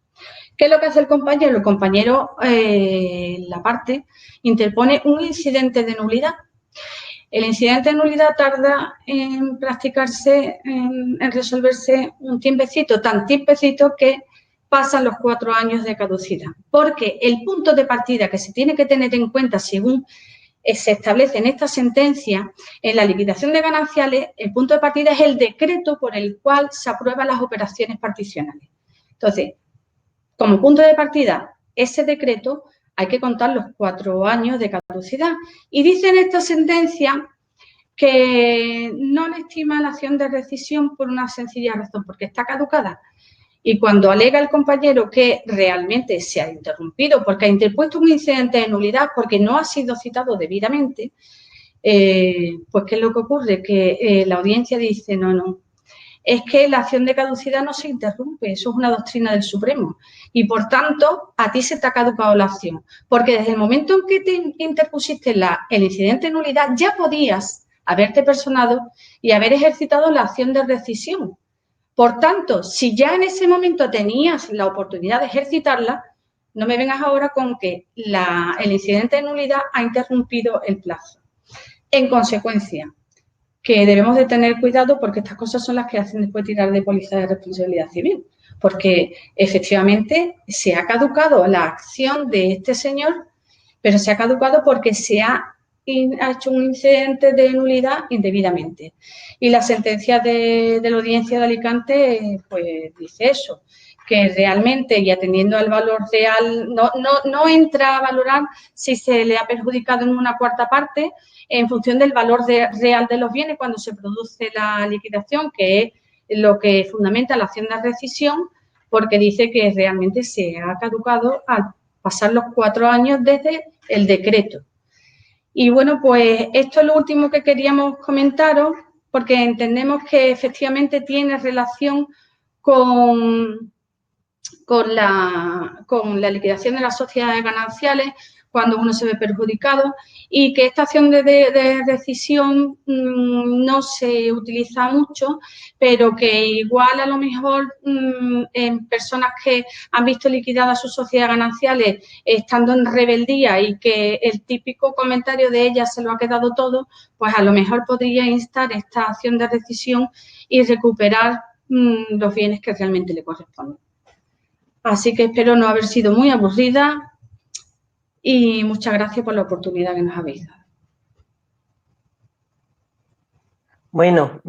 ¿Qué es lo que hace el compañero? El compañero, la parte, interpone un incidente de nulidad. El incidente de nulidad tarda en practicarse, en resolverse un tiempecito, tan tiempecito que pasan los 4 años de caducidad. Porque el punto de partida que se tiene que tener en cuenta, según se establece en esta sentencia, en la liquidación de gananciales, el punto de partida es el decreto por el cual se aprueban las operaciones particionales. Entonces, como punto de partida, ese decreto, hay que contar los 4 años de caducidad. Y dice en esta sentencia que no le estima la acción de rescisión por una sencilla razón, porque está caducada. Y cuando alega el compañero que realmente se ha interrumpido porque ha interpuesto un incidente de nulidad porque no ha sido citado debidamente, pues ¿qué es lo que ocurre? Que la audiencia dice, no, es que la acción de caducidad no se interrumpe, eso es una doctrina del Supremo. Y, por tanto, a ti se te ha caducado la acción. Porque desde el momento en que te interpusiste el incidente de nulidad, ya podías haberte personado y haber ejercitado la acción de rescisión. Por tanto, si ya en ese momento tenías la oportunidad de ejercitarla, no me vengas ahora con que el incidente de nulidad ha interrumpido el plazo. En consecuencia, que debemos de tener cuidado porque estas cosas son las que hacen después tirar de póliza de responsabilidad civil. Porque efectivamente se ha caducado la acción de este señor, pero se ha caducado porque se ha hecho un incidente de nulidad indebidamente. Y la sentencia de la Audiencia de Alicante pues dice eso, que realmente y atendiendo al valor real, no entra a valorar si se le ha perjudicado en una cuarta parte en función del valor real de los bienes cuando se produce la liquidación, que es lo que fundamenta la acción de rescisión, porque dice que realmente se ha caducado al pasar los 4 años desde el decreto. Y bueno, pues esto es lo último que queríamos comentaros, porque entendemos que efectivamente tiene relación con la liquidación de las sociedades gananciales, cuando uno se ve perjudicado, y que esta acción de rescisión no se utiliza mucho, pero que igual a lo mejor en personas que han visto liquidadas sus sociedades gananciales estando en rebeldía y que el típico comentario de ella se lo ha quedado todo, pues a lo mejor podría instar esta acción de rescisión y recuperar los bienes que realmente le corresponden. Así que espero no haber sido muy aburrida y muchas gracias por la oportunidad que nos habéis dado. Bueno,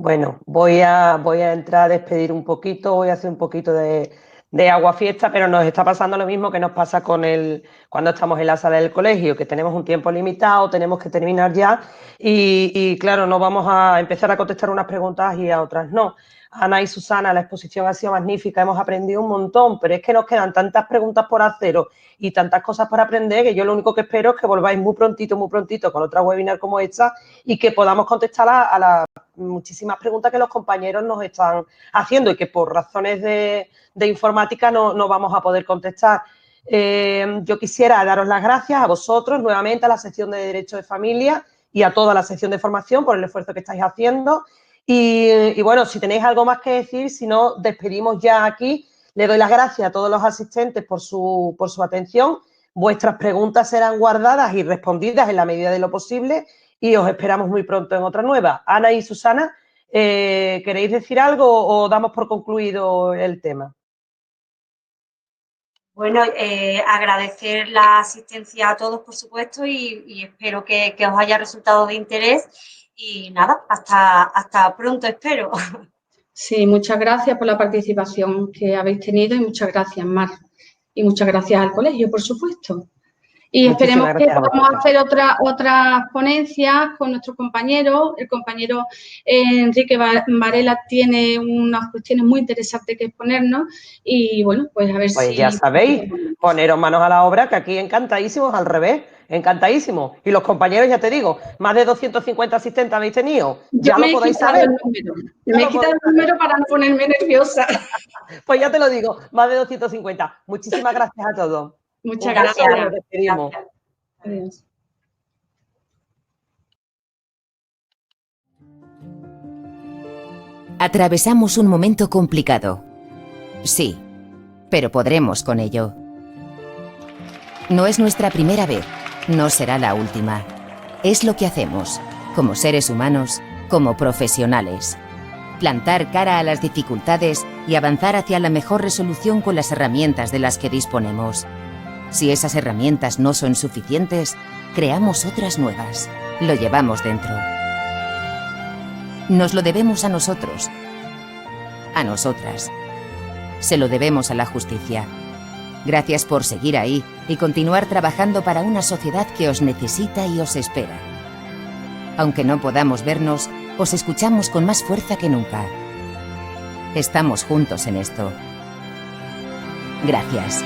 voy a entrar a despedir un poquito, voy a hacer un poquito de aguafiesta, pero nos está pasando lo mismo que nos pasa cuando estamos en la sala del colegio, que tenemos un tiempo limitado, tenemos que terminar ya y claro, no vamos a empezar a contestar unas preguntas y a otras no. Ana y Susana, la exposición ha sido magnífica, hemos aprendido un montón, pero es que nos quedan tantas preguntas por haceros y tantas cosas por aprender que yo lo único que espero es que volváis muy prontito con otra webinar como esta y que podamos contestar a las muchísimas preguntas que los compañeros nos están haciendo y que por razones de informática no vamos a poder contestar. Yo quisiera daros las gracias a vosotros nuevamente, a la sección de Derecho de Familia y a toda la sección de formación por el esfuerzo que estáis haciendo. Y bueno, si tenéis algo más que decir, si no, despedimos ya aquí. Le doy las gracias a todos los asistentes por su atención. Vuestras preguntas serán guardadas y respondidas en la medida de lo posible y os esperamos muy pronto en otra nueva. Ana y Susana, ¿queréis decir algo o damos por concluido el tema? Bueno, agradecer la asistencia a todos, por supuesto, y espero que os haya resultado de interés. Y nada, hasta pronto, espero. Sí, muchas gracias por la participación que habéis tenido y muchas gracias, Mar. Y muchas gracias al colegio, por supuesto. Y esperemos que podamos hacer otras ponencias con nuestros compañeros. El compañero Enrique Varela tiene unas cuestiones muy interesantes que exponernos y, bueno, pues a ver si... Pues ya sabéis, poneros manos a la obra, que aquí encantadísimos, al revés, encantadísimos. Y los compañeros, ya te digo, más de 250 asistentes habéis tenido, ya lo podéis saber. Me he quitado el número para no ponerme nerviosa. Pues ya te lo digo, más de 250. Muchísimas gracias a todos. Muchas gracias. Nos despedimos. Adiós. Atravesamos un momento complicado. Sí, pero podremos con ello. No es nuestra primera vez, no será la última. Es lo que hacemos, como seres humanos, como profesionales. Plantar cara a las dificultades y avanzar hacia la mejor resolución con las herramientas de las que disponemos. Si esas herramientas no son suficientes, creamos otras nuevas. Lo llevamos dentro. Nos lo debemos a nosotros, a nosotras. Se lo debemos a la justicia. Gracias por seguir ahí y continuar trabajando para una sociedad que os necesita y os espera. Aunque no podamos vernos, os escuchamos con más fuerza que nunca. Estamos juntos en esto. Gracias.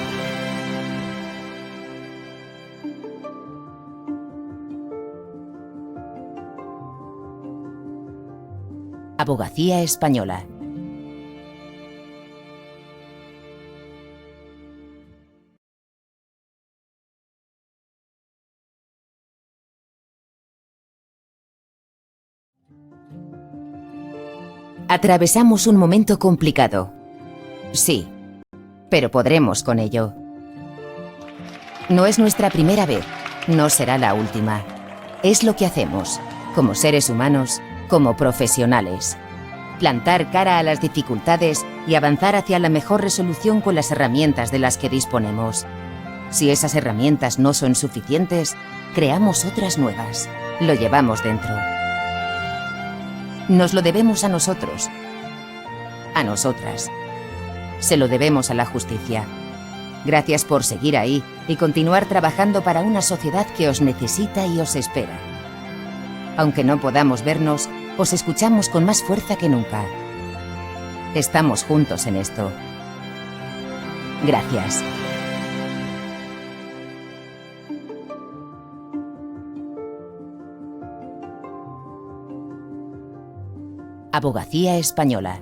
Abogacía Española. Atravesamos un momento complicado. Sí, pero podremos con ello. No es nuestra primera vez, no será la última. Es lo que hacemos, como seres humanos, como profesionales. Plantar cara a las dificultades y avanzar hacia la mejor resolución con las herramientas de las que disponemos. Si esas herramientas no son suficientes, creamos otras nuevas. Lo llevamos dentro. Nos lo debemos a nosotros, a nosotras. Se lo debemos a la justicia. Gracias por seguir ahí y continuar trabajando para una sociedad que os necesita y os espera. Aunque no podamos vernos, os escuchamos con más fuerza que nunca. Estamos juntos en esto. Gracias. Abogacía Española.